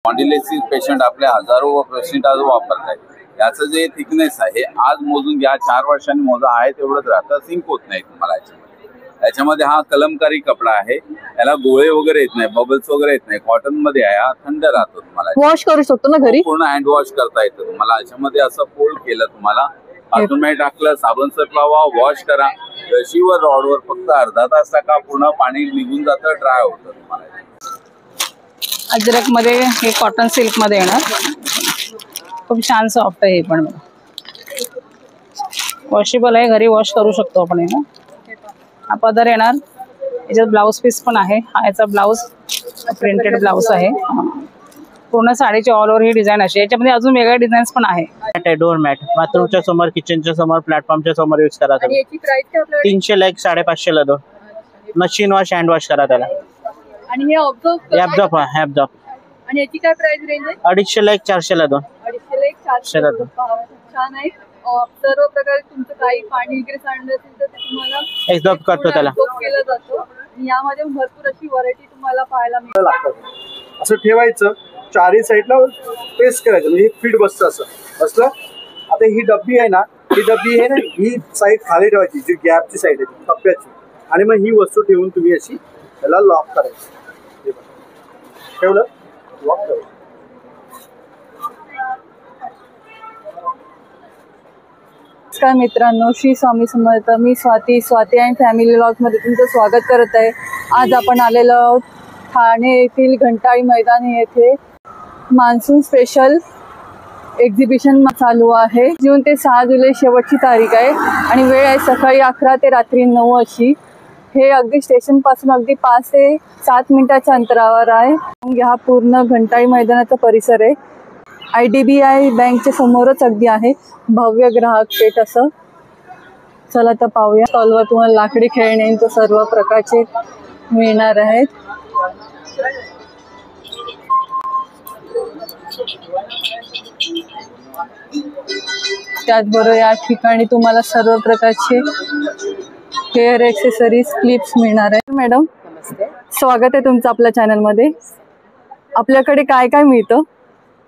Spondylosis patient आपले हजारो patient आज वापरतात. याचं जे थिकनेस आहे आज मोजून घ्या, 4 वर्षांनी मोजा आहे तेवढंच राहतं, सिंक होत नाही तुम्हाला याच्यामध्ये. हा कलमकारी कपडा आहे, याला गोळे वगैरे येत नाही, बबल्स वगैरे येत नाही, कॉटन मध्ये आहे, हा थंड राहतो. तुम्हाला वॉश करू शकतो ना घरी, पूर्ण हँड वॉश करता येतं तुम्हाला. याच्यामध्ये असं फोल्ड केलं तुम्हाला, हातून टाकलं, साबण सर्फ लावा, वॉश करा, रशीवर रॉडवर फक्त अर्धा तास टाका, पूर्ण पाणी निघून जातं, ड्राय होतं तुम्हाला. अजरक मध्ये हे कॉटन सिल्क मध्ये येणार, खूप छान सॉफ्ट आहे. हे पण वॉशेबल आहे, घरी वॉश करू शकतो आपण. हे हा पदर येणार, याच्यात ब्लाउज पीस पण आहे. हा याचा ब्लाउज प्रिंटेड ब्लाउज आहे. पूर्ण साडीची ऑल ओव्हर ही डिझाईन अशी. याच्यामध्ये अजून वेगळ्या डिझाईन्स पण आहे. डोर मॅट बाथरूमच्या समोर, किचनच्या समोर, प्लॅटफॉर्मच्या समोर यूज करा. 300 ला 1, 550 ला 2. मशीन वॉश, हँड वॉश करा त्याला. आणि हे ॲब्झॉर्ब आणि याची काय प्राइस रेंज आहे? 250 ला 1, 400 ला 2. 250 ला 1, 400 ला 2. छान आहे. सर्व प्रकारे तुमचं काही पाणी वगैरे सांडलं असेल तर ते तुम्हाला एक्झॉर्ब करतो त्याला, केलं जातं. यामध्ये भरपूर अशी व्हरायटी तुम्हाला पाहायला मिळते. असं ठेवायचं, चारही साईडला प्रेस करायचं, म्हणजे फिट बसतं. असं बसलं. आता ही डब्बी आहे ना, ही डब्बी आहे ना, ही साईड खाली ठेवायची, जी गॅपची साईड आहे कप्प्याची, आणि मग ही वस्तू ठेवून तुम्ही अशी त्याला लॉक करायचं. ठेवलं, लॉक करायचं. नमस्कार मित्रांनो, श्री स्वामी समर्थ. मी स्वाती अँड फॅमिली व्लॉग मध्ये तुमचं स्वागत करत आहे. आज आपण आलेलो आहोत ठाणे येथील घंटाळी मैदान येथे. मान्सून स्पेशल एक्झिबिशन चालू आहे. जून ते 6 जुलै शेवटची तारीख आहे आणि वेळ आहे सकाळी 11 ते रात्री 9 अशी. हे अगदी स्टेशन पासून अगदी 5 ते 7 मिनिटाच्या अंतरावर आहे. हा पूर्ण घंटाळी मैदानाचा परिसर आहे. IDBI बँकच्या समोरच अगदी आहे. भव्य ग्राहक पेठ असं. चला तर पाहूया. स्टॉलवर तुम्हाला लाकडी खेळणे सर्व प्रकारचे मिळणार आहेत. त्याचबरोबर या ठिकाणी तुम्हाला सर्व प्रकारचे हेअर एक्सेसरीज, क्लिप्स मिळणार आहेत. मॅडम नमस्ते, स्वागत आहे तुमचं आपल्या चॅनल मध्ये. आपल्याकडे काय काय मिळतं?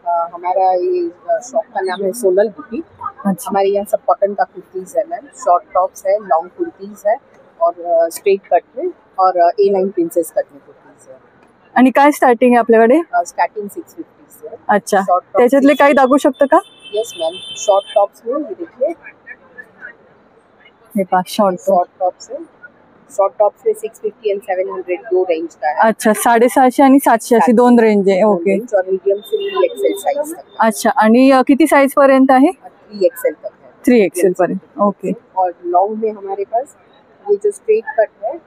हमारा ये शॉप का नाम है सोनल बुटीक. अच्छा. हमारे यहाँ सब कॉटन का कुर्तीज है मैम, शॉर्ट टॉप्स है, लॉन्ग कुर्तीज है और स्ट्रेट कट में और A-line प्रिंसेस कट में कुर्तीज है. आणि काय स्टार्टिंग आहे आपल्याकडे? स्टार्टिंग 650 से. अच्छा, त्याच्यातले काही दाखवू शकतो का? यस मैम, शॉर्ट टॉप्स में ये देखिए, हे पहा शॉर्ट टॉप्स है. शॉर्ट टॉप्स में 650 एंड 700 दो रेंज का है. अच्छा, 750 आणि 700 अशी दोन रेंज आहे. ओके. और मीडियम से 3XL साइज तक. अच्छा, आणि किती साइज पर्यंत आहे? 3XL तक है. 3XL पर्यंत. ओके. और लॉन्ग में हमारे पास ये जो स्ट्रेट कट है,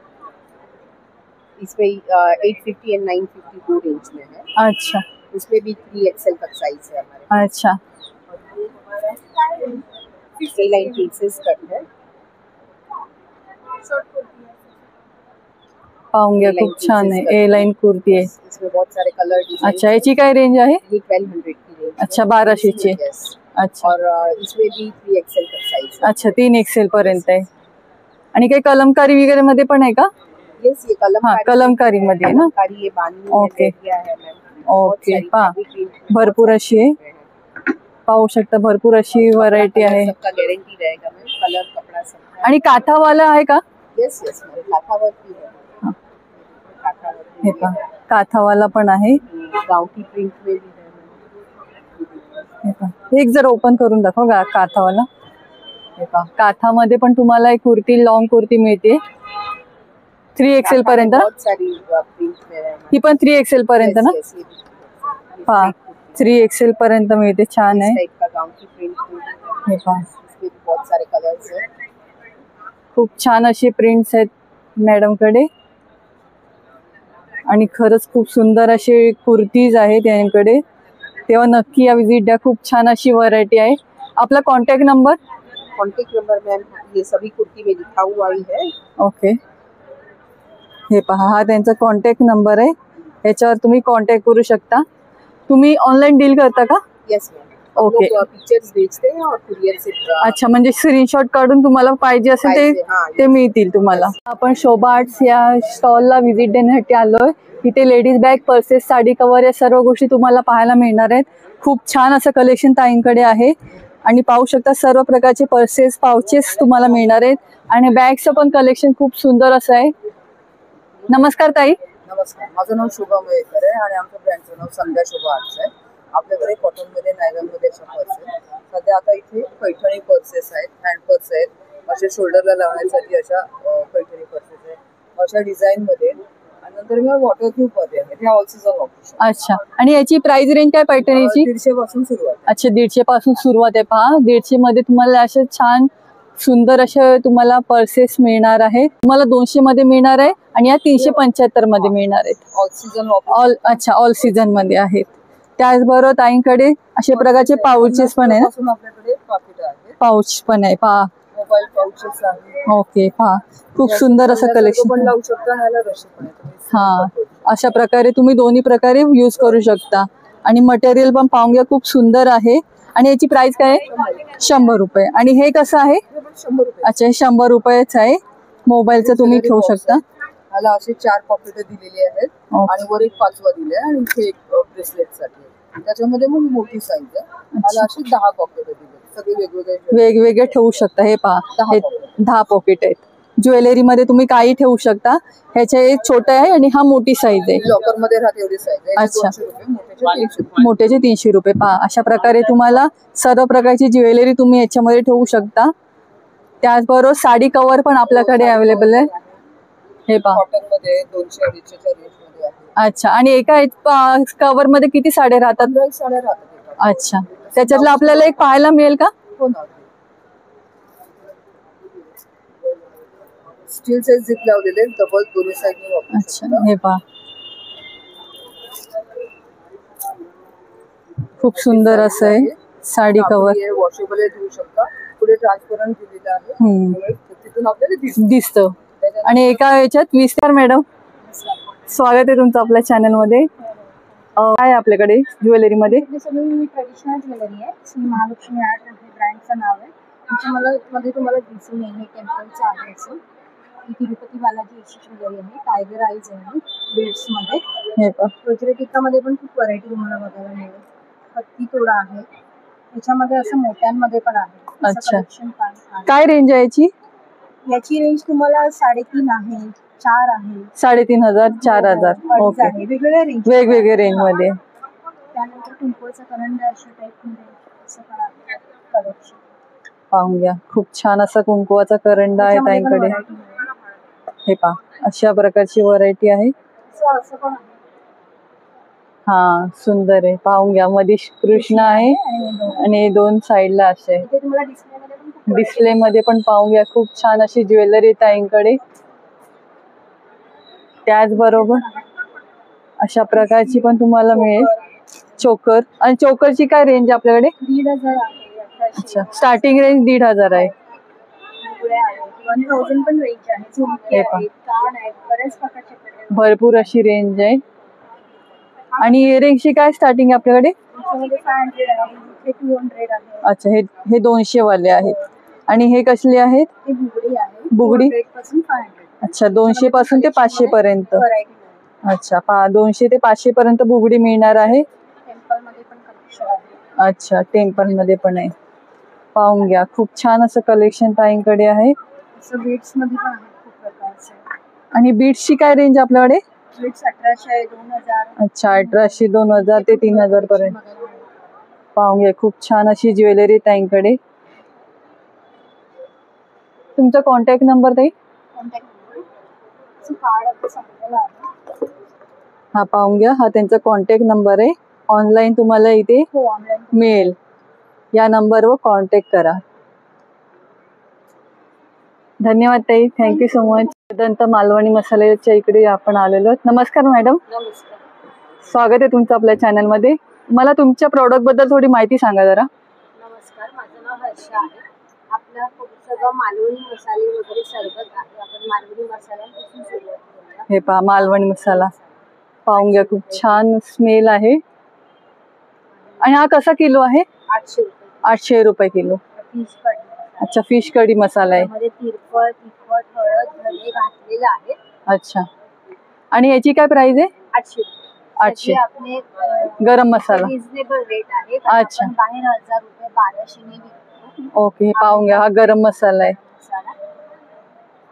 इसमें 850 एंड 950 दो रेंज में है. अच्छा, उसमें भी 3XL तक साइज है हमारे. अच्छा. A-line प्रिंसेस कट है. पाहून घ्या, खूप छान आहे. A-line कुर्ती आहे. इसमें बहुत सारे कलर डिजाइन. अच्छा, याची काय रेंज आहे? ये 1200 की रेंज. अच्छा, 1200 ची. अच्छा. और इसमें भी 3XL तक साइज है. अच्छा, 3XL पर्यंत आहे. आणि काही कलमकारी वगैरे मध्ये पण आहे का? यस, ये कलमकारी. कलमकारी मध्ये आहे ना? कलमकारी ये बांधनी ओके. है मैम. ओके. पहा, भरपूर अशी आहे. पाहू शकता, भरपूर अशी व्हरायटी आहे. सबका गारंटी रहेगा मैम, कलर कपड़ा सब. आणि काथावाला आहे का? यस यस मैम, काथावर्क भी है. हे पहा, काथावाला पण आहे. गाउटी प्रिंट में भी है. हे पहा, एक जर ओपन करून दाखव काथावाला. हे पहा, काथामध्ये पण तुम्हाला एक कुर्ती, लॉंग कुर्ती मिळते 3XL पर्यंत. बहुत सारी प्रिंट में है. ही पण 3XL पर्यंत ना? पहा, 3XL पर्यंत मिळते. छान आहे. टाइप का गाउटी प्रिंट. हे पहा, इसमें बहुत सारे कलर्स हैं. खूप छान अशी प्रिंट्स आहेत मॅडम कडे. आणि खरंच खूप सुंदर असे कुर्तीज आहेत यांकडे. तेव्हा नक्की या विजिट द्या. खूप छान अशी व्हरायटी आहे. आपला contact number? Contact number ma'am ये सभी कुर्ती में लिखा हुआ ही है. ओके. हे पहा, हा त्यांचा कॉन्टॅक्ट नंबर आहे. याच्यावर तुम्ही कॉन्टॅक्ट करू शकता. तुम्ही ऑनलाईन डील करता का? Yes ma'am. ओके पिक्चर्स भेजते हैं और कुरियर से अच्छा, म्हणजे स्क्रीनशॉट काढून तुम्हाला पाहिजे असेल पाहिजे, हा, ते मिळतील तुम्हाला. आपण शोभा आर्ट्स या स्टॉलला व्हिजिट देण्यासाठी आलोय. इथे ladies bag, purses, sari cover या सर्व गोष्टी तुम्हाला पाहायला मिळणार आहेत. खूप छान असं कलेक्शन ताईंकडे आहे आणि पाहू शकता सर्व प्रकारचे पर्सेस, पाउचेस तुम्हाला मिळणार आहेत आणि बॅगचं पण कलेक्शन खूप सुंदर असं आहे. नमस्कार ताई. नमस्कार, माझं नाव शोभा मयेकर आहे आणि आमच्या ब्रँडचं नाव संध्या शोभा आर्ट्स आहे. आपल्याकडे कॉटनमध्ये, नायलॉनमध्ये अशा पर्स आहेत. सध्या आता इथे पैठणी पर्सेस आहेत, हँड पर्स आहेत, असे शोल्डरला लावण्यासाठी अशा पैठणी पर्सेस आहेत, अशा डिझाईनमध्ये. आणि नंतर मी वॉटरप्रूफमध्ये आहे, हे ऑल सीझन ऑप्शन. अच्छा, आणि याची प्राइस रेंज काय पैठणीची? 150 पासून सुरुवात. अच्छा, 150 पासून सुरुवात आहे. पहा, 150 मध्ये तुम्हाला असे छान सुंदर असे तुम्हाला पर्सेस मिळणार आहे. तुम्हाला 200 मध्ये मिळणार आहे आणि या 375 मध्ये मिळणार आहेत. ऑल सीझन ऑल अच्छा, ऑल सीझन मध्ये आहेत. त्याचबरोबर ताईंकडे अशा प्रकारचे पाउचेस पण आहे. आपल्याकडे पाकिट आहे, पाउच पण आहे. पहा, मोबाईल पाउचेस आहे. ओके, पहा खूप सुंदर असं कलेक्शन पण लावू शकता आणि याला रशी पण आहे. हा, अशा प्रकारे तुम्ही दोन्ही प्रकारे यूज करू शकता. आणि मटेरियल पण पाहून घ्या, खूप सुंदर आहे. आणि याची प्राइस काय आहे? 100 रुपये. आणि हे कसं आहे? 100 रुपये. अच्छा, हे 100 रुपयेच आहे. मोबाईलचं तुम्ही ठेवू शकता. याला असे 4 पॉकेट दिलेली आहेत आणि वर एक 5वा दिले आणि इथे एक ब्रेसलेट साठी. त्याच्यामध्ये मग मोठी साईज आहे. याला अशी 10 पॉकेट दिले, सगळे वेगवेगळे ठेवू शकता. हे पहा, हे 10 पॉकेट आहेत. ज्वेलरी मध्ये तुम्ही काही ठेवू शकता. ह्याचे एक छोटे आहे आणि हा मोठी साईज आहे. लॉकर मध्ये राहते एवढी साईज आहे. अच्छा. 200 रुपये, मोठ्याचे 300 रुपये. मोठ्याचे 300 रुपये. पहा, अशा प्रकारे तुम्हाला सर्व प्रकारची ज्वेलरी तुम्ही याच्यामध्ये ठेवू शकता. त्याचबरोबर साडी कव्हर पण आपल्याकडे अवेलेबल आहे. हे पहा, कॉटन मध्ये 200-250 च्या रेंज मध्ये आहे. अच्छा, आणि एका कव्हर मध्ये किती साड्या राहतात? 15 साड्या राहतात. अच्छा, त्याच्यातलं आपल्याला एक पाहायला मिळेल का? हो ना. स्टीलचे झिप लावलेले डबल दोन्ही साईडने वापरू अच्छा, शकता. हे पहा, खूप सुंदर असं आहे साडी कव्हर. वॉशेबल आहे, धुवू शकता. पुढे ट्रान्सपरंट दिलेलं आहे, त्यामुळे तिथून आपल्याला दिसतं. आणि एका याच्यात विस्तार. मॅडम, स्वागत आहे तुमचं आपल्या चॅनल मध्ये. काय आपल्याकडे ज्वेलरी मध्ये? सगळी ट्रेडिशनल ज्वेलरी आहे. श्री महालक्ष्मी आर्ट आहे ब्रँडचं नाव आहे. त्याच्यामध्ये तुम्हाला दिसून येईल हे टेम्पलचं आहे. असं ही तिरुपती बालाजी अशी ज्वेलरी आहे. टायगर आईज आहे बीड्स मध्ये. हे पहा, वज्रटिकामध्ये पण खूप व्हरायटी तुम्हाला बघायला मिळेल. हत्ती तोडा आहे, त्याच्यामध्ये असं मोत्यांमध्ये पण आहे. असं अच्छा. collection पण आहे. काय रेंज आहे याची? याची रेंज तुम्हाला 3.5 आहे, 4 आहे, 3,500, 4,000. 2.5 ओके, आहे. वेगवेगळ्या रेंज. वेगवेगळे रेंज मध्ये. त्यानंतर कुंकूचा करंडा अशा टाईपमध्ये असं पण आहे कलेक्शन. पाहून घ्या, खूप छान असा कुंकुवाचा करंडा आहे त्याच्यामध्ये पण ताईंकडे. variety मिळेल. हे पहा, अशा प्रकारची व्हरायटी आहे. असं पण आहे. हा, सुंदर आहे. पाहून घ्या, मध्ये कृष्ण आहे आणि 2 साईडला असे. इथे तुम्हाला डिस्प्लेमध्ये पण खूप डिस्प्ले मध्ये पण पाहून घ्या, खूप छान अशी ज्वेलरी ताईंकडे. त्याचबरोबर अशा प्रकारची पण तुम्हाला मिळेल चोकर. आणि चोकरची काय रेंज आपल्याकडे? 1,500 आहे, 1100 अच्छा, स्टार्टिंग रेंज 1,500 आहे. वेगवेगळे आहे. 1000 पण रेंज आहे. झुमके हे पहा. आहेत, कान आहेत, बऱ्याच प्रकारचे आहेत. भरपूर अशी रेंज आहे. आणि इयरिंगची काय स्टार्टिंग आहे आपल्याकडे? त्याच्यामध्ये 500 आहे, इथे 200 आहे. अच्छा, हे 200 वाले आहेत. आणि हे कसले आहेत? हे बुगडी आहे. बुगडी? 200 पासून 500. अच्छा, 200 पासून ते 500 पर्यंत. व्हरायटी आहे. अच्छा, पहा, 200 ते 500 पर्यंत बुगडी मिळणार आहे. टेम्पल मध्ये पण कलेक्शन आहे. अच्छा, टेम्पल मध्ये पण आहे. पाहून घ्या, खूप छान असं कलेक्शन ताईंकडे आहे. असं बीट्स मध्ये पण आहे खूप प्रकारचे. आणि बीट्सची काय रेंज आपल्याकडे? बीट्स 1800 आहे, 2000. अच्छा, 1800, 2000 ते 3000 पर्यंत. पाहून घ्या, खूप छान अशी ज्वेलरी ताईंकडे. तुमचा कॉन्टॅक्ट नंबर ताई? कॉन्टॅक्ट नंबर कार्ड आपलं सांगितलेलं आहे. हा, पाहून घ्या, हा त्यांचा कॉन्टॅक्ट नंबर आहे. ऑनलाईन तुम्हाला इथे हो, ऑनलाईन मिळेल. या नंबरवर कॉन्टॅक्ट करा. धन्यवाद ताई, थँक्यू सो मच. दंत मालवणी मसाल्याच्या इकडे आपण आलेलो आहोत. नमस्कार मॅडम, नमस्कार. स्वागत आहे तुमचं आपल्या चॅनल मध्ये. मला तुमच्या प्रोडक्ट बद्दल थोडी माहिती सांगा जरा. नमस्कार, माझं नाव हर्षा आहे. आपल्या सगळं मालवणी मसाले वगैरे सरबत आहे. आपण मालवणी मसाल्यापासून सुरुवात करूया. हे पहा, मालवणी मसाला. पाहून घ्या, खूप छान स्मेल आहे. आणि हा कसा किलो आहे? 800 रुपये. 800 रुपये किलो. फिश कढी. अच्छा, फिश कढी मसाला आहे. त्यामध्ये तिरपळ, तिखट, हळद, धने घातलेलं आहे. अच्छा, आणि याची काय प्राइस आहे? 800 रुपये. 800. त्याचे आपले गरम मसाला. रिजनेबल रेट आहे. अच्छा. आपण बाहेर 1000 रुपये 1200 ने विकतो. ओके, पाहून घ्या, हा गरम मसाला आहे. मसाला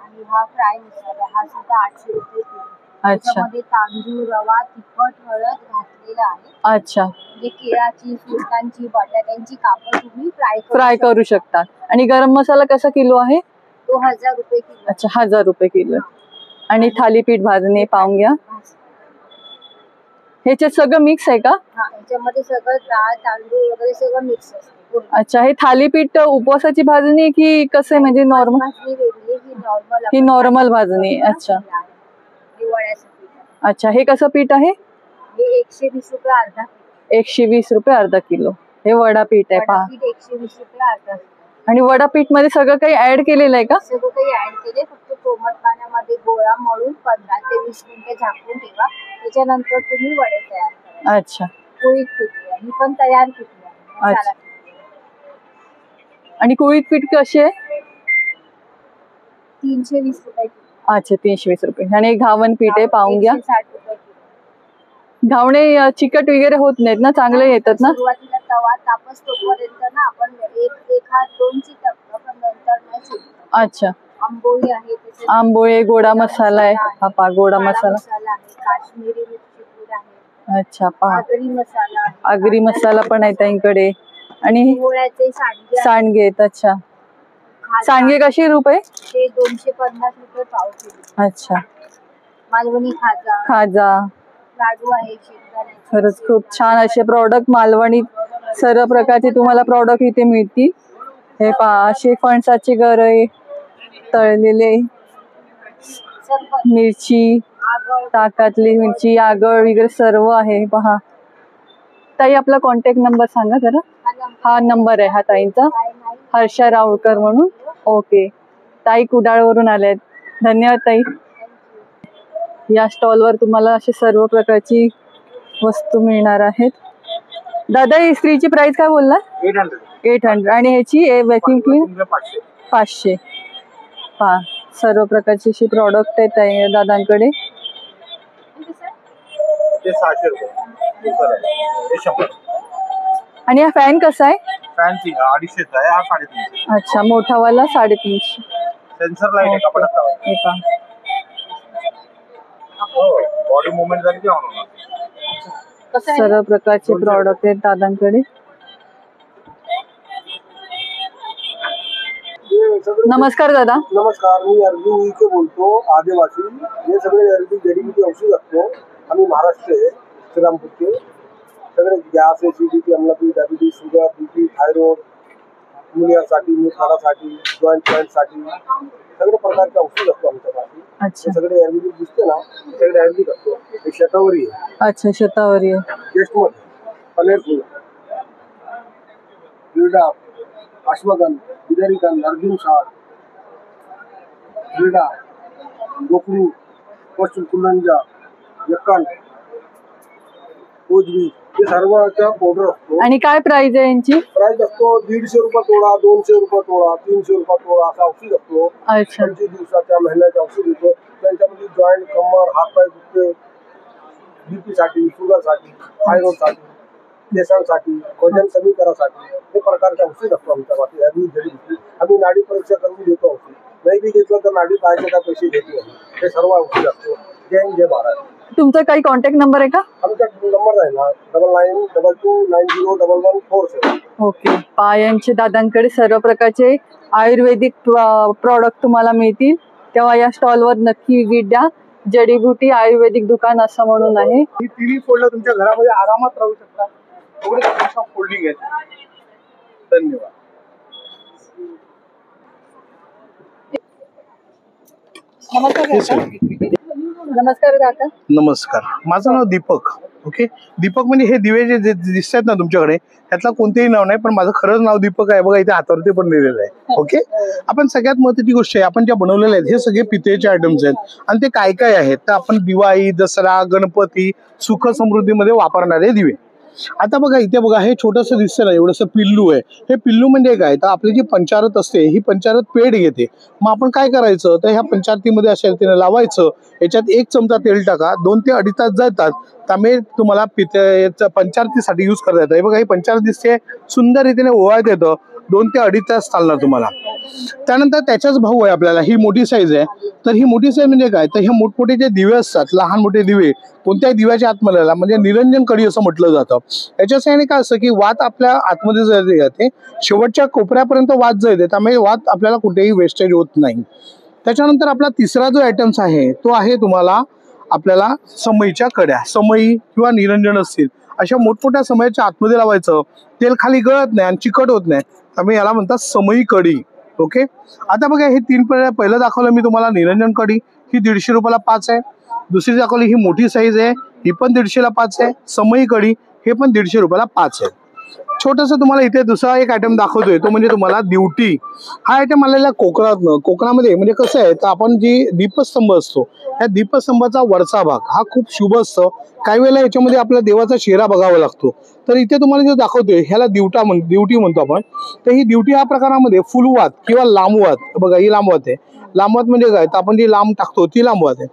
आणि हा फ्राय मसाला, हा सुद्धा 800 रुपये किलो. अच्छा. त्यामध्ये तांदूळ, रवा, तिखट, हळद घातलेला आहे. अच्छा, म्हणजे केळाची, फुलकांची, बटाट्यांची कापं तुम्ही फ्राय करू शकता. आणि गरम मसाला कसा किलो आहे? तो 1000 रुपये किलो. अच्छा, 1000 रुपये किलो. आणि थालीपीठ भाजणे पाहून घ्या. ह्याच्यात सगळं मिक्स आहे का? हा, याच्यामध्ये सगळं डाळ, तांदूळ वगैरे सगळं मिक्स असतं. अच्छा, हे थालीपीठ उपवासाची भाजणी की कसं आहे, म्हणजे नॉर्मल? भाजणी वेगळी, ही नॉर्मल. ही नॉर्मल भाजणी. अच्छा दिवाळ्यासाठी. अच्छा, हे कसं पीठ आहे? हे 120 रुपये अर्धा. 120 रुपये अर्धा किलो. हे वडापीठ आहे पहा. वडापीठ 120 रुपये अर्धा. आणि वडापीठ मध्ये सगळं काही ऍड केलेलं आहे का? सगळं काही ऍड केले. फक्त कोमट पाण्यामध्ये गोळा मळून 15 ते 20 मिनिटं झाकून ठेवा. त्याच्यानंतर तुम्ही वडे तयार करा. अच्छा. कुळीत पिठली आहे, ही पण तयार पिठली आहे. अच्छा. मसाला. आणि कुळीत पीठ कशी आहे? 320 रुपये किलो. अच्छा, 320 रुपये. आणि घावन पीठ आहे पाहून घ्या. 160 रुपये किलो. घावणे चिकट वगैरे होत नाहीत ना, चांगले येतात ना? सुरुवातीला तवा तापस तोपर्यंत ना आपण एक हात 2 चिटकतो, पण नंतर नाही चिटकत. अच्छा. आंबोळी आहे, त्याच्यात आंबोळे, गोडा मसाला आहे. हा पहा, गोडा काळा मसाला. मसाला आहे, काश्मीरी मिरची पूड आहे, अच्छा, पहा, आगरी मसाला आहे. आगरी मसाला पण आहे त्यांकडे. आणि पोळ्याचे सांडगे आहे. सांडगे आहेत. अच्छा, खाजा सांडगे कसे रुपये? ते 250 रुपये पाव किलो. अच्छा. मालवणी खाजा, खाजा. लाडू आहे, शेंगदाण्याचे. खरंच खूप छान असे प्रॉडक्ट मालवणी, सर्व प्रकारचे तुम्हाला प्रॉडक्ट इथे मिळतील. हे पहा, असे फणसाचे गरे, तळलेले सरबत, मिरची, आगळ, ताकातली मिरची, आगळ वगैरे सर्व आहे पहा. ताई, आपला कॉन्टॅक्ट नंबर सांगा जरा. हा नंबर आहे हा ताईंचा, हर्षा राऊळकर म्हणून. ओके, ताई कुडाळवरून आल्यात. धन्यवाद ताई. या स्टॉलवर तुम्हाला असे सर्व प्रकारची वस्तू मिळणार आहेत. दादा, इस्त्रीची प्राइस काय बोलला? 800. आणि ह्याची वॅक्यूम क्लीन 500. पहा, सर्व प्रकारची अशी प्रॉडक्ट आहेत ताई दादांकडे. ते 600 रुपये. हे 100. आणि हा फॅन कसा आहे? फॅन 250 आहे, हा 350. अच्छा, मोठावाला 350. सेन्सर लाईट आहे, कपाटात लावायचं. हे पहा, बॉडी मुवमेंट झाली की ऑन होणार. सर्व प्रकारचे प्रॉडक्ट आहेत दादांकडे. नमस्कार दादा. नमस्कार, मी अर्जुन उईके बोलतो, आदिवासी. हे सगळे जडीबुटी औषध असतो. आम्ही महाराष्ट्र आहे, श्रीरामपूरचे. सगळे गॅस, एसिडिटी, अम्लपी, डायबिटीज, शुगर, बीपी, थायरॉइड, मुलासाठी, मुखाडासाठी, जॉईंटसाठी सगळे प्रकारचे औषध असतो आमच्यापाशी. अच्छा. हे सगळे आयुर्वेदिक दिसते ना, हे सगळे आयुर्वेदिक असतो. हे शतावरी आहे. अच्छा, शतावरी आहे. टेस्टमध्ये पनेरफूल, क्रीडा, अश्वगंध, विदरिकंद, अर्जुन सार, क्रीडा, गोकरू, पश्चिम कुलंजा, यक्कन, कोजवी, हे सर्वचा पावडर असतो. आणि काय प्राइस आहे यांची? प्राइस असतो 150 रुपये तोडा, 200 रुपये तोडा, 300 रुपये तोडा असा औषध असतो. अच्छा. 25 दिवसाच्या महिन्याचे औषध येतो. त्यांच्यामध्ये जॉईंट, कमर, हातपाय दुखते, बीपी साठी, शुगर साठी, थायरॉइड साठी, केसांसाठी, वजन कमी करासाठी हे प्रकारचे औषध असतो आमच्यापाशी. आम्ही नाडी परीक्षा करून देतो औषध. नाही बी घेतलं तर नाडी पाहायचे काय पैसे घेत नाही. हे सर्व औषध असतो. जय महाराज. तुमचा काही कॉन्टॅक्ट नंबर आहे का? आमचा नंबर आहे ना 9922901147. ओके, यांचे दादांकडे सर्व प्रकारचे आयुर्वेदिक प्रॉडक्ट तुम्हाला मिळतील. तेव्हा या स्टॉलवर नक्की व्हिजिट द्या. जडीबुटी आयुर्वेदिक दुकान असं म्हणून आहे. ही टीव्ही फोल्डर तुमच्या घरामध्ये आरामात राहू शकता. एवढे फोल्डिंग आहे. धन्यवाद. नमस्कार काका. नमस्कार, माझं नाव दीपक. ओके, दीपक म्हणजे हे दिवे जे दिसत आहेत ना तुमच्याकडे, त्यातला कोणतेही नाव नाही, पण माझं खरंच नाव दीपक आहे. बघा, इथे हातावरती पण लिहिलेलं आहे. ओके, आपण सगळ्यात महत्त्वाची गोष्ट आहे, आपण ज्या बनवलेल्या आहेत हे सगळे पितळेचे आयटम्स आहेत. आणि ते काय काय आहेत तर आपण दिवाळी, दसरा, गणपती, सुख समृद्धीमध्ये वापरणारे दिवे. आता बघा इथे बघा हे छोटंसं दिसतं ना, एवढंसं पिल्लू आहे. हे पिल्लू म्हणजे काय, तर आपली जी पंचारत असते ही पंचारत पेट घेते. मग आपण काय करायचं, तर ह्या पंचारतीमध्ये अशा तिने लावायचं. याच्यात 1 चमचा तेल टाका. 2 ते 2.5 तास जातात. त्यामुळे तुम्हाला पंचारतीसाठी यूज करता येतं. हे बघा ही पंचारत दिसते, सुंदर रीतीने ओवाळता येतं. 2 ते 2.5 तास चालणार तुम्हाला. त्यानंतर त्याचाच भाऊ आहे आपल्याला, ही मोठी साईज आहे. तर ही मोठी साईज म्हणजे काय, तर हे मोठमोठे जे दिवे असतात, लहान मोठे दिवे, कोणत्याही दिव्याच्या आतमध्ये म्हणजे निरंजन कडी असं म्हटलं जातं. याच्या साहाय्याने काय असतं की वात आपल्या आतमध्ये जाते, शेवटच्या कोपऱ्यापर्यंत वात जाते. त्यामुळे वात आपल्याला कुठेही वेस्टेज होत नाही. त्याच्यानंतर आपला तिसरा जो आयटम्स आहे तो आहे तुम्हाला आपल्याला समईच्या कड्या. समई किंवा निरंजन असतील अशा मोठमोठ्या समईच्या आतमध्ये लावायचं. तेल खाली गळत नाही आणि चिकट होत नाही, त्यामुळे याला म्हणतात समई कडी. ओके, आता बघा हे 3 पहिलं दाखवलं मी तुम्हाला निरंजन कडी, ही 150 रुपयाला 5 आहे. दुसरी दाखवली ही मोठी साईज आहे, ही पण 150ला 5 आहे. समई कडी हे पण 150 रुपयाला 5 आहे. छोटंसं तुम्हाला इथे दुसरा एक आयटम दाखवतोय, तो म्हणजे तुम्हाला दिवटी. हा आयटम आलेला कोकणातनं. कोकणामध्ये म्हणजे कसं आहे, तर आपण जी दीपस्तंभ असतो, त्या दीपस्तंभाचा वरचा भाग हा खूप शुभ असतो. काही वेळेला याच्यामध्ये आपल्या देवाचा चेहरा बघावा लागतो. तर इथे तुम्हाला जे दाखवतोय ह्याला दिवटी म्हणतो आपण. तर ही दिवटी ह्या प्रकारामध्ये फुलवात किंवा लांबवात, बघा ही लांबवात आहे. लांबवात म्हणजे काय, तर आपण जी लांब टाकतो ती लांबवात आहे.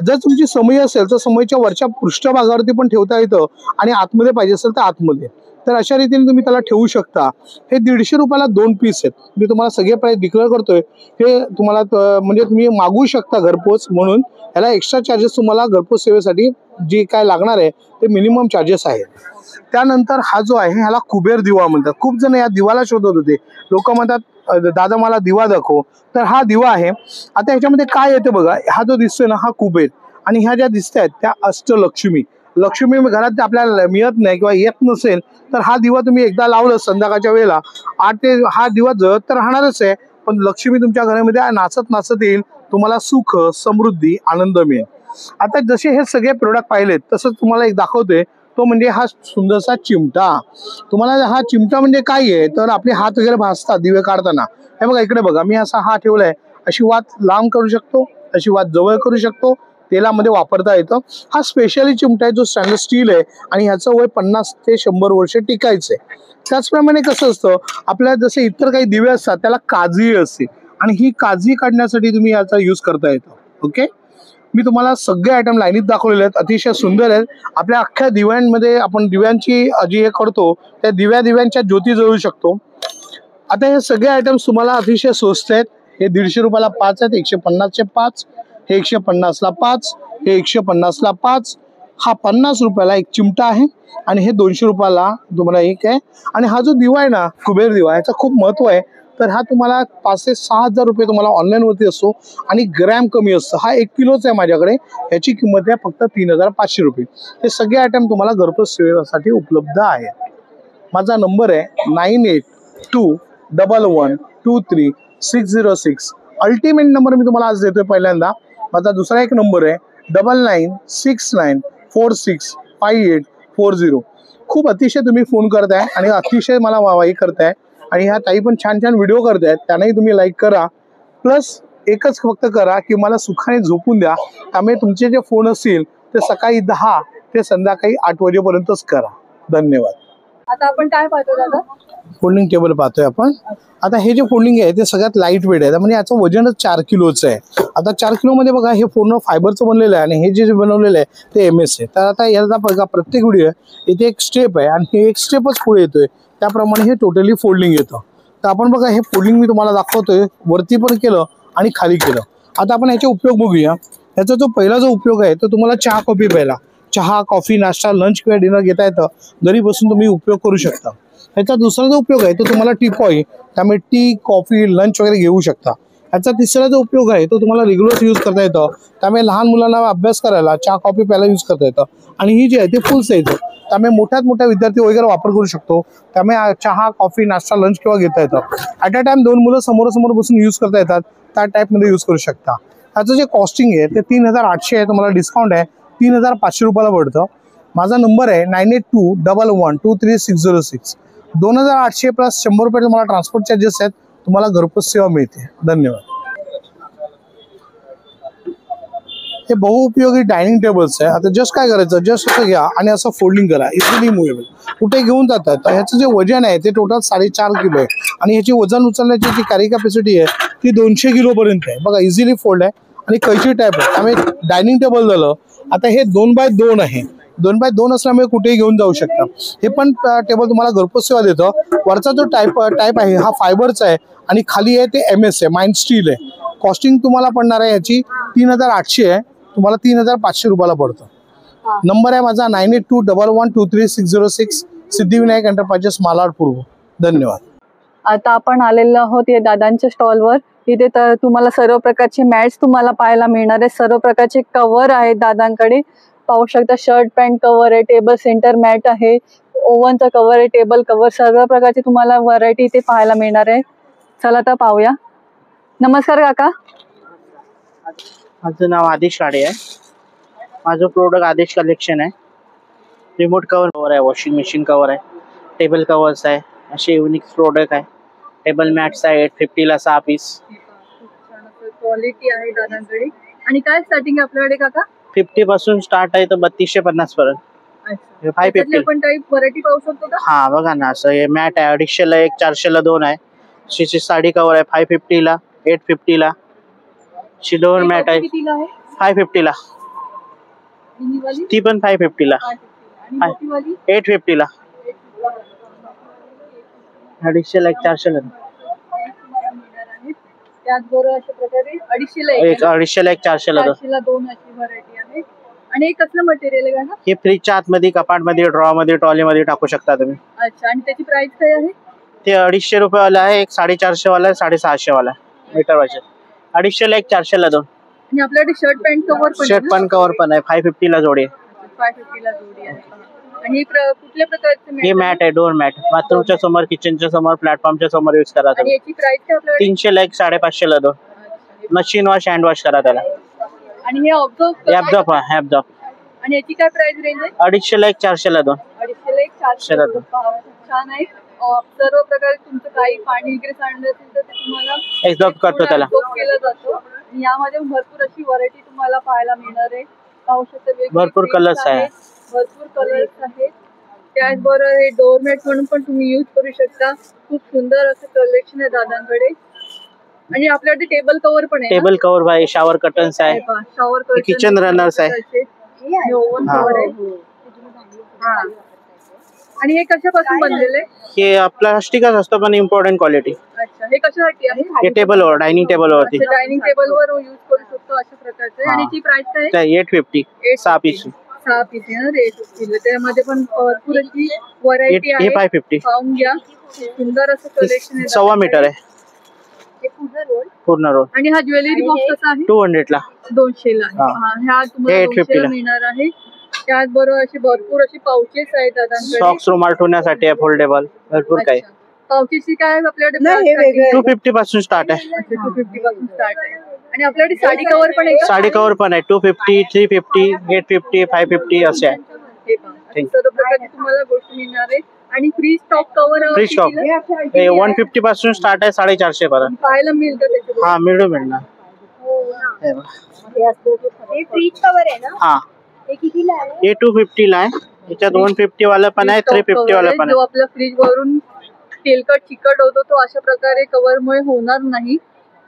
जर तुमची समई असेल तर समईच्या वरच्या पृष्ठभागावरती पण ठेवता येतं आणि आतमध्ये पाहिजे असेल तर आतमध्ये. तर अशा रीतीने तुम्ही त्याला ठेवू शकता. हे 150 रुपयाला 2 पीस आहेत. मी तुम्हाला सगळे प्राइस डिक्लेअर करतोय. हे तुम्हाला म्हणजे तुम्ही मागवू शकता घरपोच म्हणून. याला एक्स्ट्रा चार्जेस तुम्हाला घरपोच सेवेसाठी जे काय लागणार आहे ते मिनिमम चार्जेस आहेत. त्यानंतर हा जो आहे ह्याला कुबेर दिवा म्हणतात. खूप जण या दिवाला शोधत होते. लोक म्हणतात दादा मला दिवा दाखव. तर हा दिवा आहे. आता ह्याच्यामध्ये काय येते बघा, हा जो दिसतोय ना हा कुबेर, आणि ह्या ज्या दिसत आहेत त्या अष्टलक्ष्मी. लक्ष्मी घरात आपल्याला मिळत नाही किंवा येत नसेल तर हा दिवा तुम्ही एकदा लावलं संध्याकाळच्या वेळेला 8 ते हा दिवा जळत तर राहणारच आहे, पण लक्ष्मी तुमच्या घरामध्ये नाचत नाचत येईल. तुम्हाला सुख, समृद्धी, आनंद मिळेल. आता जसे हे सगळे प्रोडक्ट पाहिलेत तसंच तुम्हाला एक दाखवतोय, तो म्हणजे हा सुंदरसा चिमटा. तुम्हाला हा चिमटा म्हणजे काय आहे, तर आपले हात वगैरे भाजतात दिवे काढताना. हे बघा इकडे बघा, मी असा हा ठेवलाय. अशी वात लांब करू शकतो, अशी वात जवळ करू शकतो, तेलामध्ये वापरता येतं. हा स्पेशली चिमटा आहे जो स्टेनलेस स्टील आहे आणि ह्याचं वय 50 ते 100 वर्ष टिकायचं आहे. त्याचप्रमाणे कसं असतं, आपल्या जसे इतर काही दिवे असतात त्याला काजळी असते आणि ही काजळी काढण्यासाठी तुम्ही याचा यूज करता येतो. ओके, मी तुम्हाला सगळे आयटम लाईनीत दाखवलेले आहेत, अतिशय सुंदर आहेत. आपल्या अख्ख्या दिव्यांमध्ये आपण दिव्यांची जी हे करतो त्या दिव्यांच्या ज्योती जळू शकतो. आता हे सगळे आयटम्स तुम्हाला अतिशय स्वस्त आहेत. हे 150 रुपयाला 5 आहेत, 150चे 5, हे 150ला 5, हे 150ला 5. हा 50 रुपयाला एक चिमटा आहे आणि हे 200 रुपयाला तुम्हाला एक आहे. आणि हा जो दिवा आहे ना कुबेर दिवा, याचं खूप महत्व आहे. तर हा तुम्हाला 5 ते 6 हजार रुपये तुम्हाला ऑनलाईनवरती असतो आणि ग्रॅम कमी असतं. हा 1 किलोचा आहे माझ्याकडे, याची किंमत आहे फक्त 3500 रुपये. हे सगळे आयटम तुम्हाला घरपोच सेवेसाठी उपलब्ध आहेत. माझा नंबर आहे 9821123606. अल्टिमेट नंबर मी तुम्हाला आज देतोय पहिल्यांदा. माझा दुसरा एक नंबर आहे 9969465840. खूप अतिशय तुम्ही फोन करताय आणि अतिशय मला वाहवाही करताय आणि ह्या ताई पण छान छान व्हिडिओ करतायत, त्यांनाही तुम्ही लाईक करा. प्लस एकच फक्त करा की मला सुखाने झोपून द्या. त्यामुळे तुमचे जे फोन असतील ते सकाळी 10 ते संध्याकाळी 8 वाजेपर्यंतच करा. धन्यवाद. आता आपण काय पाहतो दादा? फोल्डिंग टेबल पाहतोय आपण. आता हे जे फोल्डिंग आहे ते सगळ्यात लाईट वेट आहे, म्हणजे याचं वजनच 4 किलोचं आहे. आता 4 किलोमध्ये बघा हे पूर्ण फायबरचं बनलेलं आहे आणि हे जे बनवलेलं आहे ते MS आहे. तर आता याचा बघा प्रत्येक व्हिडिओ इथे एक स्टेप आहे आणि हे एक स्टेपच पुढे येतोय, त्याप्रमाणे हे टोटली फोल्डिंग येतं. तर आपण बघा हे फोल्डिंग मी तुम्हाला दाखवतोय, वरती पण केलं आणि खाली केलं. आता आपण याचे उपयोग बघूया. याचा जो पहिला जो उपयोग आहे तो तुम्हाला चहा कॉफी प्यायला, चहा कॉफी नाश्ता लंच किंवा डिनर घेता येतं, घरी बसून तुम्ही उपयोग करू शकता. याचा दुसरा जो उपयोग आहे तो तुम्हाला टी पॉय, त्यामुळे टी कॉफी लंच वगैरे घेऊ शकता. याचा तिसरा जो उपयोग आहे तो तुम्हाला रेग्युलर यूज करता येतं, त्यामुळे लहान मुलांना अभ्यास करायला चहा कॉफी प्यायला यूज करता येतं. आणि ही जी आहे ते फुल साईज आहे, त्यामुळे मोठ्यात मोठ्या विद्यार्थी वगैरे वापर करू शकतो. त्यामुळे चहा कॉफी नाश्ता लंच किंवा घेता येतं. ॲट अ टाइम 2 मुलं समोरासमोर बसून यूज करता येतात, त्या टाईपमध्ये यूज करू शकता. याचं जे कॉस्टिंग आहे ते 3800 आहे, तुम्हाला डिस्काउंट आहे 3500 रुपयाला पडतं. माझा नंबर आहे 9821123606. 2800 प्लस 100 रुपये तुम्हाला ट्रान्सपोर्ट चार्जेस आहेत, तुम्हाला घरपोच सेवा मिळते. धन्यवाद. हे बहुउपयोगी डायनिंग टेबल्स आहे. आता जस्ट काय करायचं, जस्ट असं घ्या आणि असं फोल्डिंग करा, इझिली मुव्हेबल, कुठे घेऊन जातात. तर ह्याचं जे वजन आहे ते टोटल 4.5 किलो आहे आणि ह्याची वजन उचलण्याची जी कॅरी कॅपॅसिटी आहे ती 200 किलो पर्यंत आहे. बघा इझिली फोल्ड आहे आणि कैची टाईप आहे, त्यामुळे डायनिंग टेबल झालं. आता हे 2x2 आहे, 2x2 असल्यामुळे कुठेही घेऊन जाऊ शकता. हे पण टेबल तुम्हाला घरपोच सेवा देतं. वरचा जो टाईप आहे हा फायबरचा आहे आणि खाली आहे ते MS आहे, माइंड स्टील आहे. कॉस्टिंग तुम्हाला पडणार आहे याची 3800 आहे, तुम्हाला 3500 रुपयाला पडतं. नंबर आहे माझा 9821123606, सिद्धिविनायक एंटरप्राइजेस, मालाड पूर्व. धन्यवाद. आता आपण आलेलो आहोत या दादांच्या स्टॉलवर. इथे तर तुम्हाला सर्व प्रकारचे मॅट्स तुम्हाला पाहायला मिळणार आहे. सर्व प्रकारचे कव्हर आहेत दादांकडे, पाहू शकता. शर्ट पॅन्ट कव्हर आहे, टेबल सेंटर मॅट आहे, ओव्हनचा कव्हर आहे, टेबल कव्हर, सर्व प्रकारची तुम्हाला व्हरायटी इथे पाहायला मिळणार आहे. चला तर पाहूया. नमस्कार काका. माझं नाव आदेश काळे आहे. माझं प्रोडक्ट आदेश कलेक्शन आहे. रिमोट कवर आहे, वॉशिंग मशीन कवर आहे, टेबल कवर्स आहे, असे युनिक प्रोडक्ट आहे. टेबल मॅट्स आहे 850 ला 6 पीस. क्वालिटी आहे दादांकडे. आणि काय स्टार्टिंग आहे आपल्याकडे काका? 50 पासून स्टार्ट आहे तर 3250 पर्यंत. 550 पण टाईप व्हरायटी पाहू शकतो का? हा बघा ना, असं हे मॅट आहे 250 ला 1, 400 ला 2 आहे. शिशी साडी कवर आहे 550 ला, 850 ला. शिडोर मॅट आहे 550 ला, ती पण 550 ला, 850 ला, 250 ला 1, 400 ला. त्याचबरोबर अशा प्रकारे 250 ला 1, 250 ला 1, 400 ला 2. 400 ला 2 अशी व्हरायटी आहे. आणि हे कसलं मटेरियल आहे का? हे फ्रीजच्या आतमध्ये, कपाटमध्ये, ड्रॉ मध्ये, ट्रॉली मध्ये टाकू शकता तुम्ही. अच्छा. आणि त्याची प्राइस काय आहे? ते 250 रुपये वाला आहे, एक 450 वाला आहे, 650 वाला आहे मीटर वाईज. 250 ला 1, 400 ला 2. आणि आपल्याकडे शर्ट पॅन्ट कव्हर पण शर्ट पण कव्हर पण आहे 550 ला जोडी आहे. 550 ला जोडी आहे. आणि कुठल्या प्रकारचे हे मॅट आहे, डोर मॅट, बाथरूमच्या समोर, किचनच्या समोर, प्लॅटफॉर्मच्या समोर यूज करा. आणि याची प्राइस काय आपल्याकडे? 300 ला 1, 550 ला 2. मशीन वॉश, हँड वॉश करा त्याला. आणि हे ॲब्झॉर्ब. आणि याची काय प्राइस रेंज आहे? 250 ला 1, 400 ला 2. 250 ला 1, 400 ला 2. छान आहे. सर्व प्रकारे तुमचं काही पाणी वगैरे सांडलं असेल तर ते तुम्हाला एक्झॉर्ब करतो त्याला. केलं जातो. आणि यामध्ये भरपूर अशी व्हरायटी तुम्हाला पाहायला मिळणार आहे. पाहू शकता भरपूर कलर्स आहे, भरपूर कलर्स आहेत. त्याचबरोबर हे डोरमॅट म्हणून पण तुम्ही यूज करू शकता. खूप सुंदर असं कलेक्शन आहे दादांकडे. आणि आपल्याकडे टेबल कव्हर पण आहे. टेबल कव्हर आहे, शॉवर कर्टन्स आहे, शॉवर कर्टन, किचन रनर्स आहे, ओव्हन कव्हर आहे. आणि हे कशापासून बनलेले? हे प्लास्टिकच असतं पण इम्पॉर्टंट क्वालिटी. अच्छा. हे कशासाठी आहे? हे टेबलवर, डायनिंग टेबलवरती. डायनिंग टेबलवर यूज करू शकतो अशा प्रकारचे. आणि याची प्राइस काय आहे? 850, 6 पीस. 6 पीस आहे ना, 850. त्यामध्ये पण भरपूर अशी व्हरायटी आहे. हे 550. पाहून घ्या. सुंदर असं कलेक्शन आहे. 1.25 मीटर आहे पूर्ण रोल. आणि हा ज्वेलरी बॉक्स कसा आहे? 200 ला, 200 ला. ह्या तुम्हाला 200 ला मिळणार आहे. त्याचबरोबर अशी भरपूर अशी पाउचेस आहेत दादांकडे. सॉक्स, रुमाल ठेवण्यासाठी आहे, फोल्डेबल, भरपूर काही. पाउचेसची काय आपल्याकडे? 250 पासून स्टार्ट आहे. 250 पासून स्टार्ट आहे. आणि आपल्याकडे साडी कव्हर पण आहे. साडी कव्हर पण आहे 250, 350, 850, 550 असे आहे. सर्व प्रकारची तुम्हाला गोष्ट मिळणार आहे. आणि free stock cover, free stock 150 पासून स्टार्ट आहे 450 पर्यंत पाहायला मिळतं त्याच्यात. हा मिळणार. हे फ्रीज कवर आहे ना? हा, हे कितीला आहे? हे 250 ला आहे. याच्यात 150 वाला पण आहे, 350 वाला पण जो आहे. आपल्या फ्रीज वरून तेलकट चिकट होतो तो अशा प्रकारे कव्हरमुळे होणार नाही.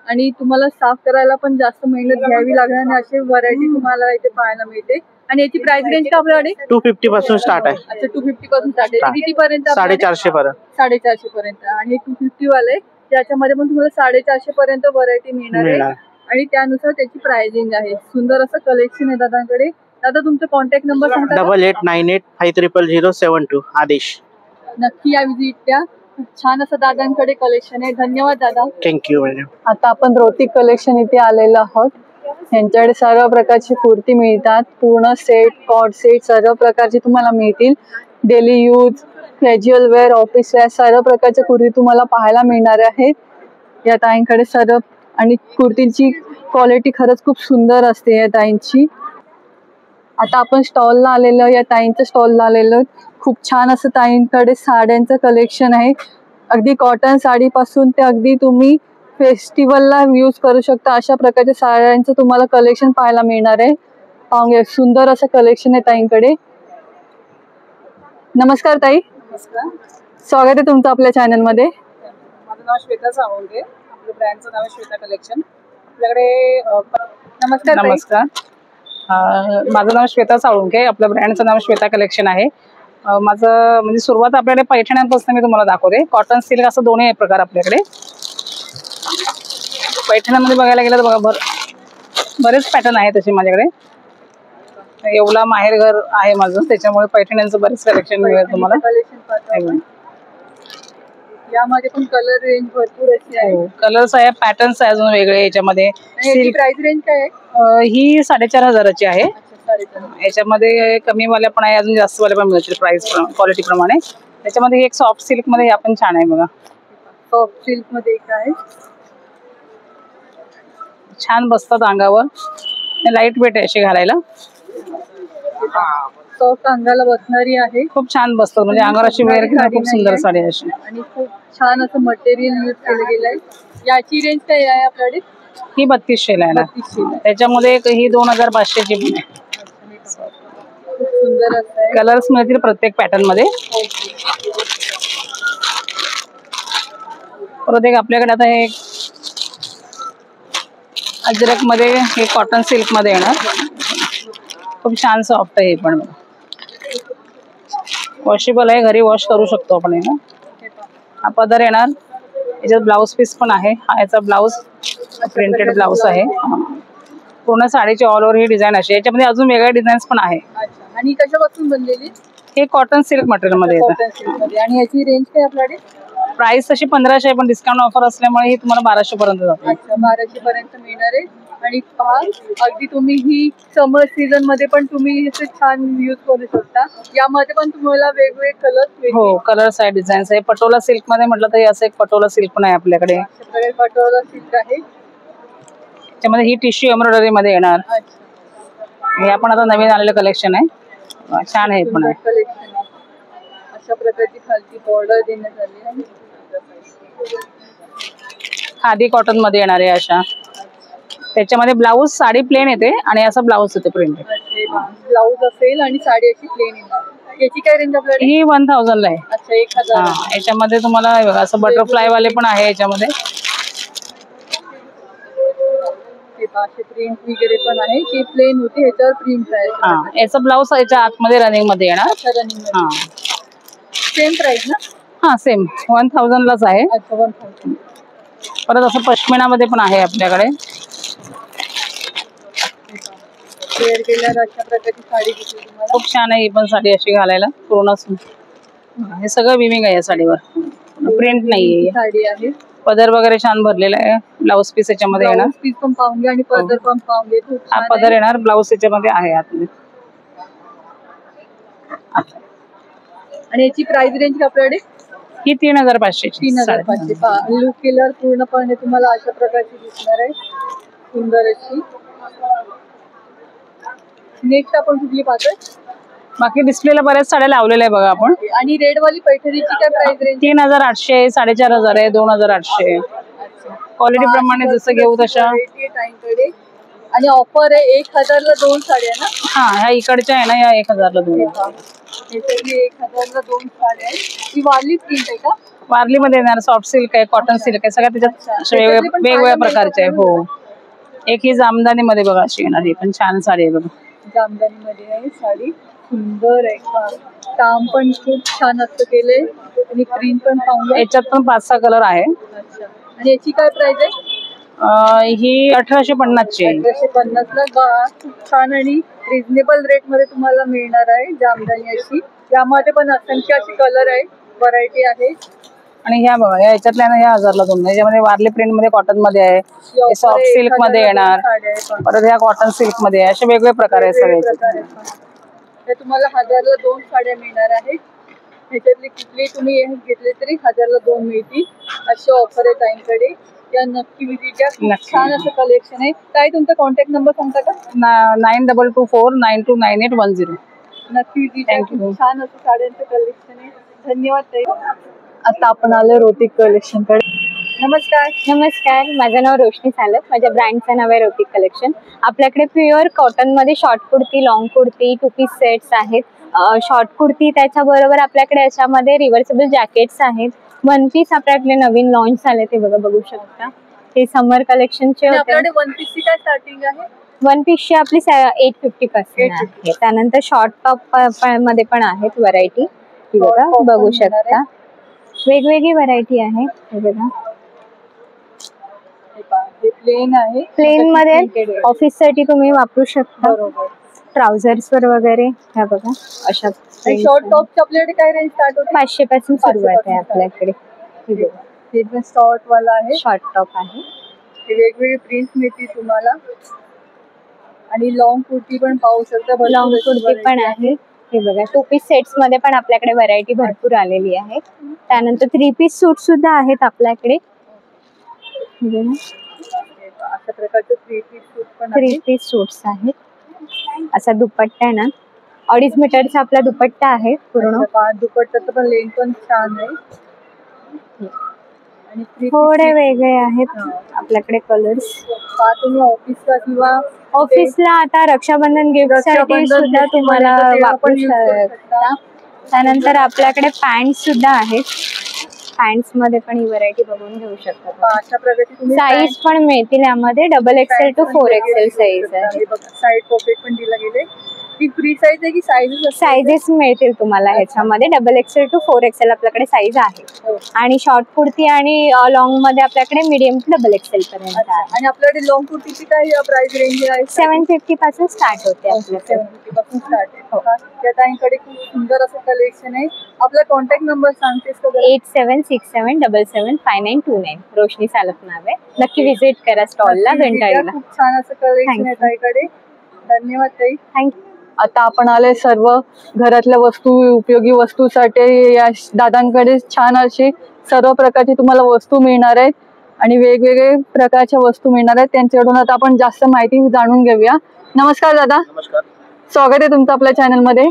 आणि तुम्हाला साफ करायला पण जास्त मेहनत घ्यावी लागणार नाही. अशी व्हरायटी तुम्हाला इथे पाहायला मिळते. आणि याची प्राइस रेंज का आपल्याकडे? 250 पासून स्टार्ट आहे. अच्छा. 250 पासून स्टार्ट आहे. किती पर्यंत? 450 पर्यंत. 450 पर्यंत. आणि 250 वाले त्याच्यामध्ये पण तुम्हाला 450 पर्यंत व्हरायटी मिळणार आहे. आणि त्यानुसार त्याची प्राइसिंग आहे. सुंदर असं कलेक्शन आहे दादांकडे. दादा तुमचा कॉन्टॅक्ट नंबर सांगता? 8898530072. आदेश. नक्की या विजिट द्या. खूप छान असं दादांकडे कलेक्शन आहे. धन्यवाद दादा. Thank you madam. आता आपण रोटिक कलेक्शन इथे आलेलो आहोत. यांच्याकडे सर्व प्रकारची कुर्ती मिळतात. पूर्ण सेट, कॉट सेट सर्व प्रकारचे तुम्हाला मिळतील. Daily use, casual wear, office wear सर्व प्रकारच्या कुर्ती तुम्हाला पाहायला मिळणार आहेत या ताईंकडे सर्व. आणि कुर्तीची क्वालिटी खरंच खूप सुंदर असते या ताईंची. आता आपण स्टॉलला आलेलो, या ताईंच्या स्टॉलला आलेलो. खूप छान असं ताईंकडे साड्यांचं कलेक्शन आहे. अगदी कॉटन साडीपासून ते अगदी तुम्ही फेस्टिवलला यूज करू शकता अशा प्रकारच्या साड्यांचं तुम्हाला कलेक्शन पाहायला मिळणार आहे. पाहून घ्या, सुंदर असं कलेक्शन आहे ताईंकडे. नमस्कार ताई, नमस्कार. स्वागत आहे तुमचं आपल्या चॅनल मध्ये. माझं नाव श्वेता सावंगे. आपल्या ब्रँडचं नाव आहे श्वेता कलेक्शन. आपल्याकडे नमस्कार ताई. नमस्कार. माझं नाव श्वेता साळुंखे. आपल्या ब्रँडचं नाव श्वेता कलेक्शन आहे. माझं म्हणजे सुरुवात आपल्याकडे पैठण्यांपासून मी तुम्हाला दाखवते. कॉटन सिल्क असं दोन्ही आहे प्रकार आपल्याकडे. पैठण्यामध्ये बघायला गेलं तर बघा बरेच पॅटर्न आहेत तसे माझ्याकडे. येवला माहेरघर आहे माझं, त्याच्यामुळे पैठण्यांचं बरेच कलेक्शन मिळेल तुम्हाला. यामध्ये पण कलर रेंज भरपूर अशी आहे. कलर्स आहे, पॅटर्न्स आहे अजून वेगळे याच्यामध्ये. प्राइस रेंज काय आहे? ही 4,500ची आहे. याच्यामध्ये कमी वाल्या पण आहे, अजून जास्त वाल्या पण मिळतील प्राइस क्वालिटी प्रमाणे. त्याच्यामध्ये एक सॉफ्ट सिल्क मध्ये आपण छान आहे बघा. सॉफ्ट सिल्क मध्ये काय छान बसतात अंगावर, लाईट वेट आहे अशी घालायला. सॉफ्ट अंगाला बसणारी आहे, खूप छान बसतात म्हणजे अंगावर अशी वेअर केली खूप सुंदर साडी अशी. आणि खूप छान असं मटेरियल यूज केलं गेलंय. याची रेंज काय आहे आपल्याकडे? ही 3200 आहे ना. त्याच्यामध्ये ही 2500ची पण आहे. खूप सुंदर असं कलर्स मिळतील प्रत्येक पॅटर्न मध्ये. परत एक आपल्याकडे आता हे अजरक मध्ये, हे कॉटन सिल्क मध्ये येणार. खूप छान सॉफ्ट आहे. हे पण वॉशेबल आहे, घरी वॉश करू शकतो आपण. हा पदर येणार, याच्यात ब्लाउज पीस पण आहे. हा याचा ब्लाउज प्रिंटेड ब्लाउज आहे. पूर्ण साडीची ऑल ओव्हर ही डिझाईन अशी. याच्यामध्ये अजून वेगळ्या डिझाईन्स पण आहे. आणि कशापासून बनलेली? हे कॉटन सिल्क मटेरियल मध्ये येतं. आणि याची रेंज काय आपल्याकडे? प्राइस तशी 1500 आहे, पण डिस्काउंट ऑफर असल्यामुळे ही तुम्हाला 1200 पर्यंत जाते. 1200 पर्यंत मिळणार आहे. आणि पहा, अगदी तुम्ही ही समर सीझन मध्ये पण तुम्ही इथे छान यूज करू शकता. यामध्ये पण तुम्हाला वेगवेगळे कलर्स. हो, कलर्स आहे, डिझाईन्स आहे. पटोला सिल्क मध्ये म्हटलं तर असं एक पटोला सिल्क पण आहे आपल्याकडे. पटोला सिल्क आहे. त्यामध्ये ही टिश्यू एम्ब्रॉयडरी मध्ये येणार. हे आपण आता नवीन आलेलं कलेक्शन आहे, छान आहे पण. अशा प्रकारची खालची बॉर्डर देण्यात आली आहे. खादी कॉटन मध्ये येणार आहे अशा. त्याच्यामध्ये ब्लाऊज साडी प्लेन येते आणि असं ब्लाऊज येते प्रिंटेड. ब्लाऊज असेल आणि साडी अशी प्लेन येणार. याची काय रेंज आपल्याकडे? ही 1000 ला आहे. अच्छा, 1000. याच्यामध्ये तुम्हाला बघा असं बटरफ्लाय वाले पण आहे याच्यामध्ये. प्रिंट वगैरे पण आहे. ती प्लेन होती, ह्याच्यावर प्रिंट आहे. हा, याचा ब्लाऊज याच्या आतमध्ये रनिंग मध्ये येणार. हा, सेम प्राइस ना? हा, सेम 1000 लाच आहे. अच्छा, 1000. परत असं पश्मिना मध्ये पण आहे आपल्याकडे. वेअर केल्यावर अशा प्रकारची साडी दिसते तुम्हाला. खूप छान आहे ही पण साडी अशी घालायला. पूर्ण हे सगळं विविंग आहे या साडीवर, प्रिंट नाहीये. साडी आहे, पदर वगैरे छान भरलेला आहे. ब्लाऊज पीस याच्यामध्ये येणार. पीस पण पाहून घ्या आणि पदर पण पाहून घ्या. हा पदर येणार, ब्लाऊज याच्यामध्ये आहे आतमध्ये. आणि याची प्राइस रेंज आपल्याकडे? ही 3500. 3500. लुक केल्यावर पूर्णपणे तुम्हाला अशा प्रकारची दिसणार आहे, सुंदर अशी. नेक्स्ट आपण कुठली पाहतोय? बाकी डिस्प्लेला बऱ्याच साड्या लावलेल्या आहे बघा आपण. आणि रेड वाली पैठणीची काय प्राइस रेंज? 3800, 4500 आहे, 2800. क्वालिटी प्रमाणे जसं घेऊ तशा. आणि ऑफर आहे 1000 ला 2 साड्या ना? हा, ह्या इकडच्या आहे ना, या 1000 ला 2. 1000 ला 2 साड्या आहे. ही वारली प्रिंट आहे का? वारली मध्ये येणार. सॉफ्ट सिल्क आहे, कॉटन सिल्क आहे, सगळ्या त्याच्यात वेगवेगळ्या प्रकारचे आहे. हो, एक ही जामदानी मध्ये बघा अशी येणार. ही पण छान साडी आहे बघा. जामदानी मध्ये आहे साडी, सुंदर आहे. काम पण खूप छान असं केलंय आणि प्रिंट पण पाहून. याच्यात पण 5-6 कलर आहे. अच्छा, आणि याची काय प्राइस आहे? ही 1850 आहे. 1850 ला. खूप छान आणि रिझनेबल रेट मध्ये तुम्हाला मिळणार आहे जामदानी अशी. यामध्ये पण असंख्य अशी कलर आहे, व्हरायटी आहे. आणि ह्या बघा, याच्यातल्या ना ह्या 1000 ला 2. याच्यामध्ये वारली प्रिंट मध्ये, कॉटन मध्ये आहे, सॉफ्ट सिल्क मध्ये येणार. परत ह्या कॉटन सिल्क मध्ये आहे. असे वेगवेगळे प्रकार आहेत सगळे. ते तुम्हाला 1000 ला 2 साड्या मिळणार आहेत. ह्याच्यातली कुठली तुम्ही घेतले तरी 1000 ला 2 मिळतील. अशी ऑफर आहे ताईंकडे. या नक्की विजिट द्या. छान असं कलेक्शन आहे. ताई, तुमचा कॉन्टॅक्ट नंबर सांगता का? 9224929810. नक्की विजिट द्या. छान असं साड्यांचं कलेक्शन आहे. धन्यवाद ताई. आता आपण आलो रोटिक कलेक्शन कडे. नमस्कार. नमस्कार, माझं नाव रोशनी सालत. माझ्या ब्रँडचं नाव आहे रोटिक कलेक्शन. आपल्याकडे प्युअर कॉटन मध्ये short kurti, long kurti, 2 piece sets आहेत. शॉर्ट कुर्ती त्याच्याबरोबर आपल्याकडे याच्यामध्ये रिव्हर्सेबल जॅकेट्स आहेत. 1 पीस आपल्याकडे नवीन लॉन्च झाले ते बघू शकता. हे समर कलेक्शनचे होते. आपल्याकडे 1 पीसची काय स्टार्टिंग आहे? 1 पीसची आपली 850 पासून आहे. त्यानंतर शॉर्ट टॉप मध्ये पण आहेत व्हरायटी. ही बघा बघू शकता, वेगवेगळी व्हरायटी आहे. हे बघा प्लेन आहे, प्लेन मध्ये ऑफिस साठी तुम्ही वापरू शकता. ट्राउझर्स वर वगैरे. ह्या बघा अशा शॉर्ट टॉप आपल्याकडे काय रेंज स्टार्ट होते? 500 पासून सुरुवात आहे आपल्याकडे. हे पण शॉर्ट वाला आहे, शॉर्ट टॉप आहे. हे वेगवेगळे प्रिंट्स मिळतील तुम्हाला. आणि लॉंग कुर्ती पण पाहू शकता. लॉंग कुर्ती पण आहे. हे बघा 2 पीस सेट्स मध्ये पण आपल्याकडे व्हरायटी भरपूर आलेली आहे. त्यानंतर 3 पीस सूट सुद्धा आहेत आपल्याकडे. अशा प्रकारचे 3 पीस सूट पण 3 पीस सूट्स आहेत. असा दुपट्टा आहे ना, 2.5 मीटरचा आपला दुपट्टा आहे पूर्ण. दुपट्ट्याचं पण लेंथ पण छान आहे. आणि थोडे वेगळे आहेत आपल्याकडे कलर्स. तुम्ही ऑफिसला किंवा ऑफिसला आता रक्षाबंधन गिफ्ट साठी सुद्धा तुम्हाला वापरू शकता. त्यानंतर आपल्याकडे पॅन्ट सुद्धा आहेत. पॅन्ट्स मध्ये पण ही व्हरायटी बघून घेऊ शकता. अशा प्रकारची साईज पण मिळतील यामध्ये. XXL to 4XL साईज आहे. साइड पॉकेट पण दिला गेले. ती फ्री साईज आहे की साईजेस मिळतील तुम्हाला ह्याच्यामध्ये. XXL to 4XL आपल्याकडे साईज आहे. आणि शॉर्ट कुर्ती आणि लॉंग मध्ये आपल्याकडे मीडियम टू XXL पर्यंत आहे. आणि आपल्याकडे लॉंग कुर्तीची काय प्राइस रेंज आहे? 750 पासून स्टार्ट होते आपल्याकडे. 750 पासून स्टार्ट आहे. त्या ताईंकडे खूप सुंदर असं कलेक्शन आहे. आपला कॉन्टॅक्ट नंबर सांगतेस का? 8767775929. रोशनी सालत नाव आहे. नक्की विजिट करा स्टॉलला घंटाळीला. खूप छान असं कलेक्शन आहे ताईकडे. धन्यवाद ताई. थँक्यू. आता आपण आले सर्व घरातल्या वस्तू, उपयोगी वस्तूसाठी या दादांकडे छान अशी सर्व प्रकारची तुम्हाला वस्तू मिळणार आहेत आणि वेगवेगळे प्रकारच्या वस्तू मिळणार आहेत. त्यांच्याकडून आता आपण जास्त माहिती जाणून घेऊया. नमस्कार दादा. नमस्कार. स्वागत आहे तुमचं आपल्या चॅनल मध्ये.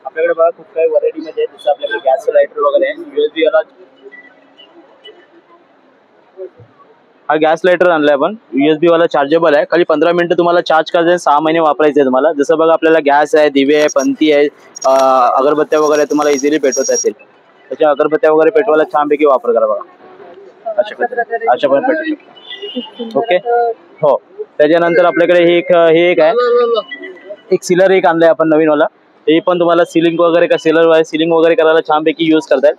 आपल्याकडे बघा खूप काही व्हरायटी मध्ये जसं आपल्याकडे गॅस लायटर वगैरे आहे. USB वाला हा गॅस लायटर आणलाय आपण. USB वाला चार्जेबल आहे. खाली 15 मिनिटं तुम्हाला चार्ज करायचं, 6 महिने वापरायचे आहे तुम्हाला. जसं बघा आपल्याला गॅस आहे, दिवे आहे, पंती आहे, अगरबत्त्या वगैरे तुम्हाला इझिली पेटवता येतील. त्याच्या अगरबत्त्या वगैरे पेटवायला छानपैकी वापर करा बघा. अशा पण पेटू शकता. ओके. हो. त्याच्यानंतर आपल्याकडे हे एक आहे, एक सीलर एक आणलंय आपण नवीन वाला. हे पण तुम्हाला सिलिंग वगैरे का सिलिंग वगैरे करायला छानपैकी यूज करतायत.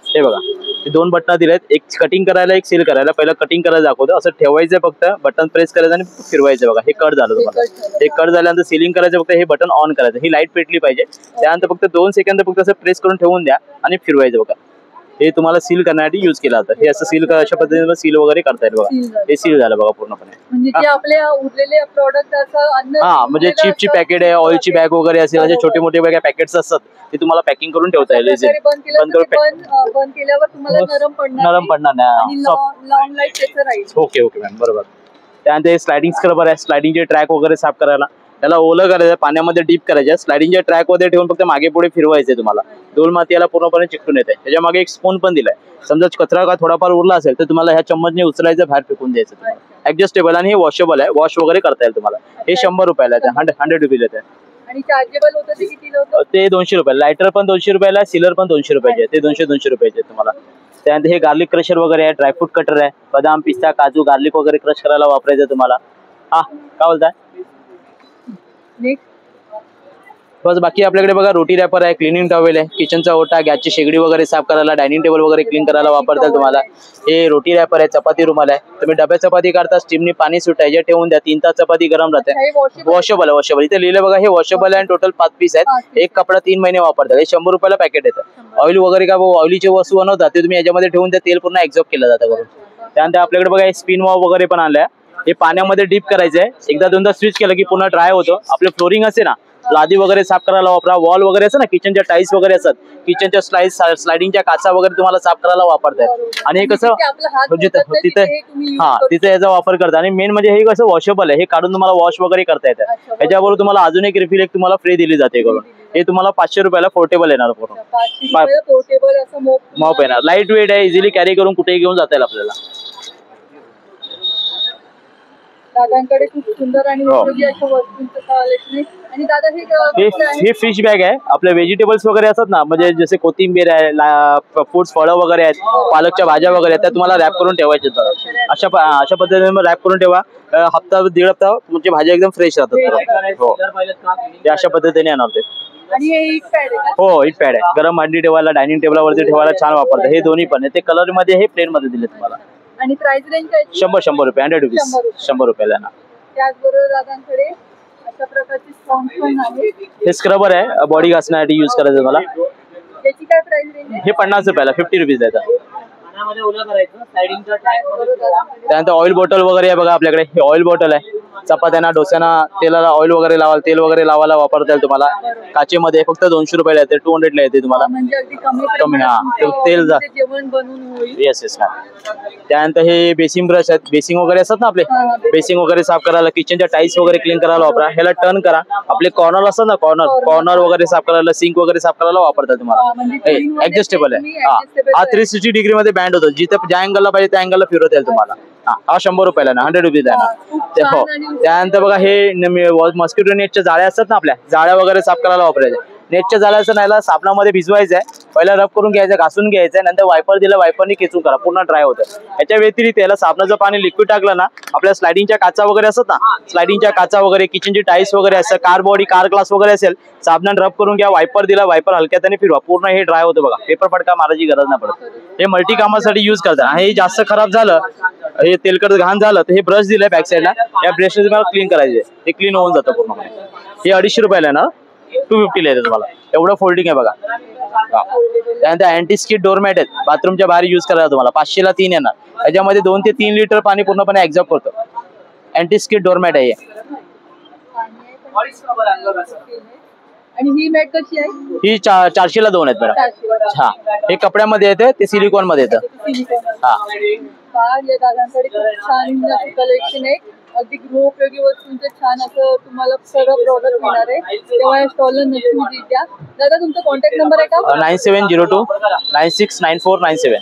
हे बघा, हे 2 बटन दिलेत, एक कटिंग करायला, एक सील करायला. पहिला कटिंग करायला दाखवतो. असं ठेवायचं फक्त, बटन प्रेस करायचं आणि फिरवायचं. बघा हे कट झालं तुम्हाला. हे कट झाल्यानंतर सीलिंग करायचं फक्त, हे बटन ऑन करायचं. ही लाईट पेटली पाहिजे. त्यानंतर फक्त 2 सेकंद फक्त असं प्रेस करून ठेवून द्या आणि फिरवायचं. बघा हे तुम्हाला सील करण्यासाठी यूज केलं जातं. हे असं सील अशा पद्धतीने सील वगैरे करता येईल. बघा हे सील झालं बघा पूर्णपणे. म्हणजे आपल्या उरलेले प्रोडक्ट म्हणजे चिपची पॅकेट आहे, ऑइलची बॅग वगैरे असेल, म्हणजे छोटे मोठे वगैरे पॅकेट्स असतात ते तुम्हाला पॅकिंग करून ठेवता येईल. बंद केल्यावर तुम्हाला नरम पडणार नाही. लॉंग लाईफ त्याचं राहील. ओके ओके मॅम, बरोबर. त्यानंतर स्लायडिंग स्क्रबर आहे. स्लायडिंगचे ट्रॅक वगैरे साफ करायला त्याला ओलं करायचं, पाण्यामध्ये डीप करायचं. स्लायडिंगच्या ट्रॅक मध्ये ठेवून फक्त मागे पुढे फिरवायचे तुम्हाला. धूळ माती याला पूर्णपणे चिकटून येते. त्याच्या मागे एक स्पून पण दिलाय. समजा कचरा का थोडाफार उरला असेल तर तुम्हाला ह्या चम्मचने उचलायचं, बाहेर फेकून द्यायचं तुम्हाला. ऍडजस्टेबल आणि हे वॉशेबल आहे. वॉश वगैरे करता येईल तुम्हाला. हे 100 रुपयाला आहे. 100 रुपीज येते. आणि चार्जेबल होतं ते कितीला होतं? ते 200 रुपये. लायटर पण 200 रुपयाला, सीलर पण 200 रुपयाचे. ते 200 रुपयाचे तुम्हाला. त्यानंतर हे गार्लिक क्रशर वगैरे आहे, ड्रायफ्रूट कटर आहे. बदाम, पिस्ता, काजू, गार्लिक वगैरे क्रश करायला वापरायचं तुम्हाला. हा काय बोलताय? बस बाकी आपल्याकडे बघा रोटी रॅपर आहे, क्लिनिंग टॉवेल आहे, किचनचा ओटा, गॅसची शेगडी वगैरे साफ करायला, डायनिंग टेबल वगैरे क्लीन करायला वापरतात तुम्हाला. हे रोटी रॅपर आहे, चपाती रुमाल आहे. तुम्ही डब्या चपाती करता, स्टीमनी पाणी सुटायचे ठेवून द्या, 3 तास चपाती गरम राहते. वॉशेबल आहे, वॉशेबल. इथे लिहिलं बघा, हे वॉशेबल आहे. टोटल 5 पीस आहेत. एक कपडा 3 महिने वापरतात. हे 100 रुपयाला पॅकेट येतं. ऑइल वगैरे का ऑइलीची वस्तू बनवतात ते तुम्ही याच्यामध्ये ठेवून त्या तेल पूर्ण एक्झॉस्ट केलं जातं करून. त्यानंतर आपल्याकडे बघा हे स्पिन वॉव वगैरे पण आणलंय. हे पाण्यामध्ये डीप करायचंय. एकदा दोनदा स्विच केलं की पुन्हा ड्राय होतं. आपलं फ्लोरिंग असे ना, लादी वगैरे साफ करायला वापरा. वॉल वगैरे असं ना, किचनच्या टाईल्स वगैरे असतात, किचनच्या स्लायडिंगच्या काचा वगैरे तुम्हाला साफ करायला वापरतात. आणि हे कसं तिथे याचा वापर करतात. आणि मेन म्हणजे हे कसं वॉशेबल आहे. हे काढून तुम्हाला वॉश वगैरे करता येतं. ह्याच्याबरोबर तुम्हाला अजून एक रिफिल एक तुम्हाला फ्री दिली जाते करून. हे तुम्हाला 500 रुपयाला पोर्टेबल येणार पूर्ण. 500 रुपयाला पोर्टेबल असं मॉप येणार. लाईट वेट आहे, इझिली कॅरी करून कुठेही घेऊन जाता येईल आपल्याला. दादांकडे खूप सुंदर आणि उपयोगी अशा वस्तूंचं कलेक्शन आहे. आणि दादा हे फिश बॅग आहे. आपले व्हेजिटेबल्स वगैरे असतात ना, म्हणजे जसे कोथिंबीर आहे, फ्रुट्स फळं वगैरे आहेत, पालकच्या भाज्या वगैरे आहेत, त्या तुम्हाला रॅप करून ठेवायचे. अशा पद्धतीने रॅप करून ठेवा. हप्ता दीड हप्ता म्हणजे भाज्या एकदम फ्रेश राहतात. हो, ते अशा पद्धतीने येणार ते. आणि हे ईट पॅड आहे. हो, ईट पॅड आहे. गरम भांडी ठेवायला, डायनिंग टेबलावरती ठेवायला छान वापरतात. हे दोन्ही पण आहे. ते कलर मध्ये, हे प्लेन मध्ये दिले तुम्हाला. आणि प्राइस रेंज काय? 100 रुपये, 100 रुपीज, 100 रुपयाला ना. त्याचबरोबर दादांकडे अशा प्रकारची स्पॉन्ज पण आहे. हे स्क्रबर आहे, बॉडी घासण्यासाठी यूज करायचं मला. त्याची काय प्राइस रेंज आहे? हे 50 रुपयाला, 50 रुपीज आहे. त्यानंतर ऑइल बॉटल वगैरे आहे बघा आपल्याकडे. हे ऑइल बॉटल आहे. चपात्यांना, डोस्यांना, तेलाला ऑइल वगैरे लावायला, तेल वगैरे लावायला वापरता येईल तुम्हाला. काचेमध्ये फक्त 200 रुपयाला येते, 200 ला येते तुम्हाला. म्हणजे अगदी कमी तेल जा. जेवण बनवून होईल. Yes ma'am. त्यानंतर हे बेसिंग ब्रश आहेत. बेसिंग वगैरे असतात ना आपले, बेसिंग वगैरे साफ करायला, किचनच्या टाईल्स वगैरे क्लीन करायला वापरा. ह्याला टर्न करा. आपले कॉर्नर असतात ना, कॉर्नर वगैरे साफ करायला, सिंक वगैरे साफ करायला वापरतात तुम्हाला. ऍडजस्टेबल आहे. हा 360 डिग्री मध्ये बँड होतो. जिथे ज्या अँगलला पाहिजे त्या अँगलला फिरवता येईल तुम्हाला. हा 100 रुपयाला ना, 100 रुपीज आहे ना. हो. त्यानंतर बघा हे मॉस्किटो नेटच्या जाळ्या असतात ना, आपल्या जाळ्या वगैरे साफ करायला वापरायच्या. नेटच्या जाळ्याचं नाही, साबणामध्ये भिजवायचं आहे. पहिला रब करून घ्यायचं, घासून घ्यायचं, नंतर वायपर दिलं, वायपरनी खेचून करा, पूर्ण ड्राय होतं. याच्या व्यतिरिक्त याला साबणाचं पाणी लिक्विड टाकलं ना, आपल्या स्लायडिंगच्या काचा वगैरे असतात ना, स्लायडिंगच्या काचा वगैरे, किचनची टाईल्स वगैरे असतात, कार बॉडी, कार ग्लास वगैरे असेल, साबणाने रब करून घ्या, वायपर दिला, वायपर हलक्याने फिरवा, पूर्ण हे ड्राय होतं बघा. पेपर फटका मारायची गरज नाही पडत. हे मल्टी कामासाठी यूज करतात. हे जास्त खराब झालं, हे तेलकट घाण झालं, तर हे ब्रश दिलंय बॅक साईडला, या ब्रशने तुम्हाला क्लीन करायचे. ते क्लीन होऊन जातं पूर्ण. हे 250 रुपयाला आहे ना, 250 ला येते तुम्हाला. एवढं फोल्डिंग आहे बघा. त्यानंतर अँटी स्किड डोरमॅट आहेत, बाथरूमच्या बाहेर यूज करायला तुम्हाला. 500 ला 3 येणार. याच्यामध्ये 2 ते 3 लिटर पाणी पूर्णपणे ऍब्झॉर्ब करतो. अँटी स्किड डोरमॅट आहे. आणि ही मॅट कशी आहे? ही 400 ला 2 आहेत मॅडम. हा, हे कपड्यामध्ये येते, ते सिलिकॉन मध्ये येतं. हा, दादांकडे खूप छान कलेक्शन आहे. अगदी गृहोपयोगी वस्तूंचे छान असं तुम्हाला सर्व प्रोडक्ट मिळणार आहे. तेव्हा या स्टॉलला नक्की द्या. दादा तुमचा कॉन्टॅक्ट नंबर आहे का? 9702 969497.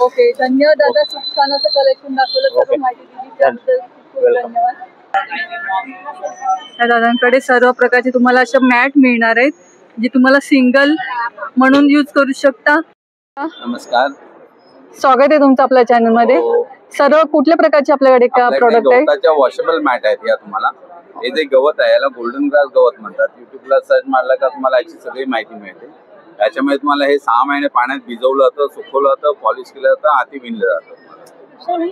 ओके, धन्यवाद दादा. खूप छान असं कलेक्शन दाखवलं, सर्व माहिती दिली त्याबद्दल खूप धन्यवाद. या दादांकडे सर्व प्रकारचे तुम्हाला अशा मॅट मिळणार आहेत, जे तुम्हाला सिंगल म्हणून यूज करू शकता. नमस्कार, स्वागत आहे तुमचं आपल्या चॅनल मध्ये. सर्व कुठल्या प्रकारचे आपल्याकडे का प्रोडक्ट आहे? गवताच्या वॉशेबल मॅट आहेत या तुम्हाला. हे जे गवत आहे याला गोल्डन ग्रास गवत म्हणतात. युट्यूबला सर्च मारला का तुम्हाला याची सगळी माहिती मिळते. याच्यामध्ये तुम्हाला हे 6 महिने पाण्यात भिजवलं जातं, सुकवलं जातं, पॉलिश केलं जातं, हाती विणलं जातं.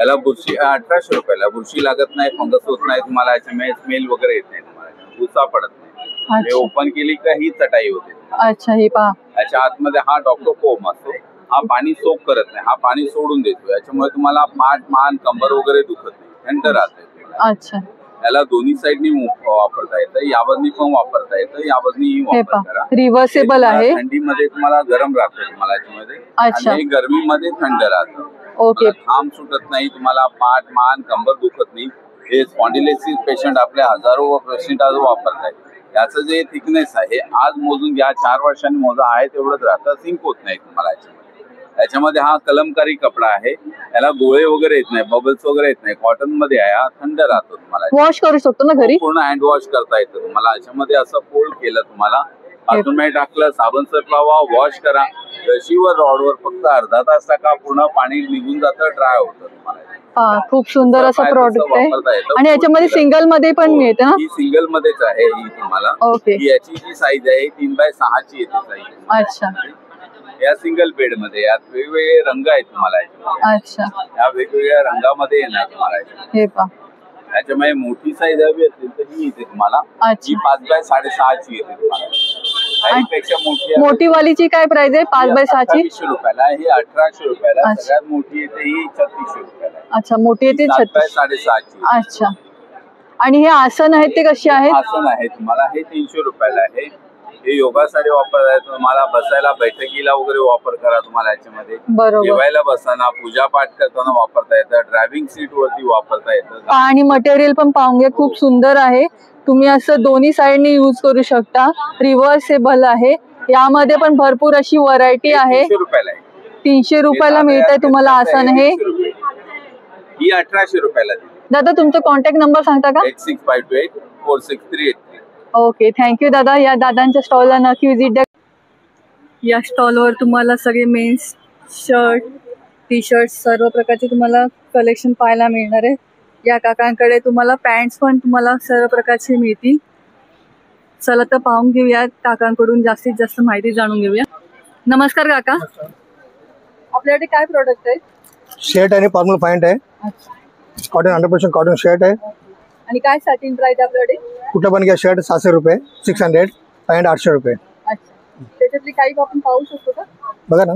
याला बुरशी 1800 रुपयाला. बुरशी लागत नाही, फंगस होत नाही तुम्हाला. याच्यामध्ये स्मेल वगैरे येत नाही तुम्हाला, भुसा पडत नाही. हे ओपन केली का ही चटाई होते. अच्छा, हे पहा. याच्या आतमध्ये हा डॉक्टर कोम असतो. हा पाणी सोक करत नाही, हा पाणी सोडून देतो. याच्यामुळे तुम्हाला पाठ, मान, कंबर वगैरे दुखत नाही, थंड राहते. अच्छा, याला दोन्ही साईडनी वापरता येतं. या बाजूनी पण वापरता येतं, या बाजूनी वापर करा. रिव्हर्सेबल आहे. थंडीमध्ये तुम्हाला गरम राहतं तुम्हाला याच्यामध्ये. अच्छा. आणि गरमीमध्ये थंड राहतं. ओके. घाम सुटत नाही तुम्हाला, पाठ, मान, कंबर दुखत नाही. हे स्पॉन्डिलायसिस पेशंट आपले हजारो पेशंट आज वापरतायत. याचं जे थिकनेस आहे आज मोजून घ्या, 4 वर्षांनी मोजा आहे तेवढंच राहतं. सिंक होत नाही तुम्हाला याच्यामध्ये. हा कलमकारी कपडा आहे, याला गोळे वगैरे येत नाही, बबल्स वगैरे येत नाही. कॉटन मध्ये आहे, हा थंड राहतो तुम्हाला. वॉश करू शकतो ना घरी? पूर्ण हँड वॉश करता येतं तुम्हाला. याच्यामध्ये असं फोल्ड केलं तुम्हाला, हातून मध्ये टाकलं, साबण सर्फ लावा, वॉश करा. रशीवर रॉडवर फक्त अर्धा तास टाका, पूर्ण पाणी निघून जातं, ड्राय होतं तुम्हाला. खूप सुंदर असं प्रोडक्ट आहे. आणि याच्यामध्ये सिंगल मध्ये पण मिळते ना? ही सिंगल मध्येच आहे ही तुम्हाला. ओके. याची जी साईज आहे 3x6 ची येते साईज. अच्छा. या सिंगल बेड मध्ये यात वेगवेगळे रंग आहेत तुम्हाला. अच्छा, या वेगवेगळ्या रंगामध्ये येणार तुम्हाला. हे पहा. याच्यामध्ये मोठी साईज हवी असेल तर ही येते तुम्हाला. अच्छा. ही 5x6.5 ची येते तुम्हाला. त्यापेक्षा मोठी वालीची काय प्राइस आहे? 5x6 ची 2800 रुपयाला. ही 1800 रुपयाला. सगळ्यात मोठी येते ही 3600 रुपयाला. अच्छा, मोठी येते 7x6.5 ची. अच्छा. आणि हे आसन आहेत ते कसे आहेत? आसन आहे तुम्हाला, हे 300 रुपयाला आहे. हे योगासाठी वापरता येतं तुम्हाला. बसायला, बैठकीला वगैरे वापर करा तुम्हाला याच्यामध्ये. बरोबर. जेवायला बसताना, पूजा पाठ करताना वापरता येतं. ड्रायव्हिंग सीट वरती वापरता येतं. आणि मटेरियल पण पाहून घ्या, खूप सुंदर आहे. तुम्ही असं दोन्ही साईडनी यूज करू शकता. रिव्हर्सेबल आहे. यामध्ये पण भरपूर अशी व्हरायटी आहे. 300 रुपयाला आहे. 300 रुपयाला मिळत आहे तुम्हाला आसन हे. 100 रुपये. ही 1800 रुपयाला दिली. दादा तुमचा कॉन्टॅक्ट नंबर सांगता का? 8652846383. ओके, थँक्यू दादा. या दादांच्या स्टॉलला नक्की व्हिजिट द्या. या स्टॉलवर तुम्हाला सगळे मेन्स शर्ट, टी शर्ट सर्व प्रकारचे तुम्हाला कलेक्शन पाहायला मिळणार आहे. या काकांकडे तुम्हाला पॅन्ट्स पण तुम्हाला सर्व प्रकारचे मिळतील. चला तर पाहून घेऊया, काकांकडून जास्तीत जास्त माहिती जाणून घेऊया. नमस्कार काका, आपल्याकडे काय प्रोडक्ट आहे? शर्ट आणि फॉर्मल पॅन्ट आहे. कॉटन 100% कॉटन शर्ट आहे. आणि काय स्टार्टिंग प्राइस आपल्याकडे? कुठलं पण घ्या. शर्ट 700 रुपये, 600, पॅन्ट 800 रुपये. अच्छा, त्याच्यातली काही आपण पाहू शकतो का? बघा ना,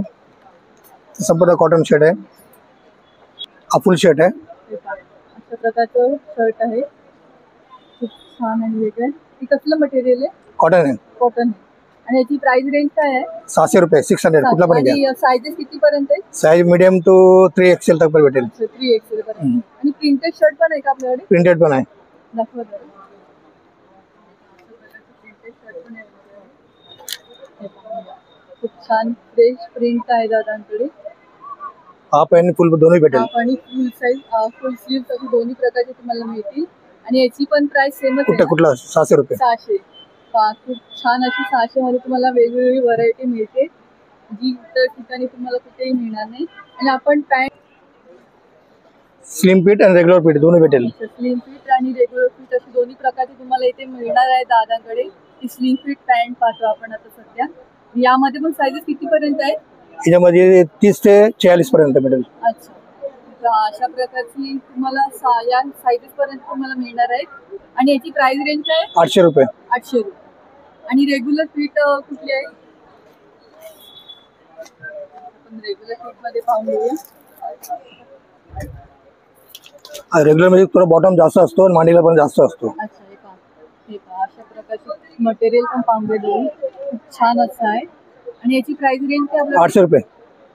संपूर्ण कॉटन शर्ट आहे. हा फुल शर्ट आहे. अशा प्रकारचं शर्ट आहे, खूप छान आणि वेगळं. हे कसलं मटेरियल आहे? कॉटन आहे. कॉटन. आणि याची प्राइस रेंज काय आहे? 700 रुपये, 600, कुठला पण घ्या. साइजेस किती पर्यंत आहे? साइज मीडियम टू 3XL तक पण भेटेल. 3XL पर्यंत. आणि प्रिंटेड शर्ट पण आहे का आपल्याकडे? प्रिंटेड पण आहे. दाखवा जरा. प्रिंटेड शर्ट पण आहे. खूप छान फ्रेश प्रिंट आहे दादांकडे. हाफ आणि फुल दोन्ही भेटेल. हाफ आणि फुल साइज, फुल स्लीव्ह असे दोन्ही प्रकारचे तुम्हाला मिळतील. आणि याची पण प्राइस सेमच आहे. कुठला 600 रुपये. 600. खूप छान अशी 600 मध्ये तुम्हाला वेगवेगळी व्हरायटी मिळते, जी इतर ठिकाणी तुम्हाला कुठेही मिळणार नाही. आणि आपण पॅन्ट स्लिम फिट आणि रेग्युलर फिट दोन्ही भेटेल. स्लिम फिट आणि रेग्युलर फिट अशी दोन्ही प्रकारचे तुम्हाला इथे मिळणार आहे दादांकडे. ही स्लिम फिट पॅन्ट पाहतो आपण आता सध्या. यामध्ये पण साईजेस किती पर्यंत आहे? याच्यामध्ये 30 ते 46 पर्यंत भेटेल. अच्छा, तर अशा प्रकारची तुम्हाला या साईजेस पर्यंत तुम्हाला मिळणार आहे. आणि याची प्राइस रेंज काय? 800 रुपये. 800 रुपये. आणि रेग्युलर फिट कुठली आहे? आपण रेग्युलर फिट मध्ये पाहून घेऊया. रेग्युलर मध्ये थोडा बॉटम जास्त असतो आणि मांडीला पण जास्त असतो. अच्छा, हे पहा अशा प्रकारचे मटेरियल पण पाहून घेऊ. खूप छान असं आहे. आणि याची प्राइस रेंज काय आपल्याला? 800 रुपये.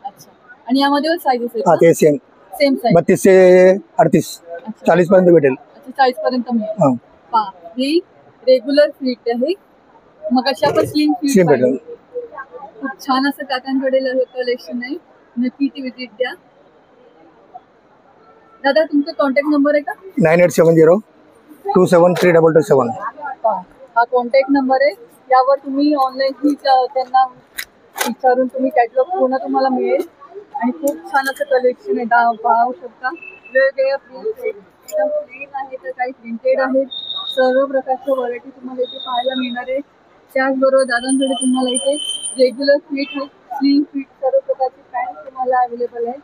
अच्छा, आणि यामध्ये साईजेस आहेत? हा, ते सेम साईज 32 ते 38, 40 पर्यंत भेटेल. अच्छा, 40 पर्यंत मिळेल. पहा, ही रेग्युलर फिट आहे. मग अशी आपण स्लिम फिट भेटेल. खूप छान असं काकांकडे कलेक्शन आहे, नक्की ती विजिट द्या. दादा तुमचा कॉन्टॅक्ट नंबर आहे का? 9870273227. हा कॉन्टॅक्ट नंबर आहे. यावर तुम्ही ऑनलाईन त्यांना विचारून तुम्ही कॅटलॉग पूर्ण तुम्हाला मिळेल. आणि खूप छान असं कलेक्शन आहे, पाहू शकता. वेगवेगळ्या प्रिंट एकदम प्लेन आहे तर काही प्रिंटेड आहेत. सर्व प्रकारच्या व्हरायटी तुम्हाला इथे पाहायला मिळणार आहे. त्याचबरोबर दादांकडे तुम्हाला इथे रेग्युलर फिट, स्लिम फिट सर्व प्रकारचे पॅन्ट तुम्हाला अवेलेबल आहे.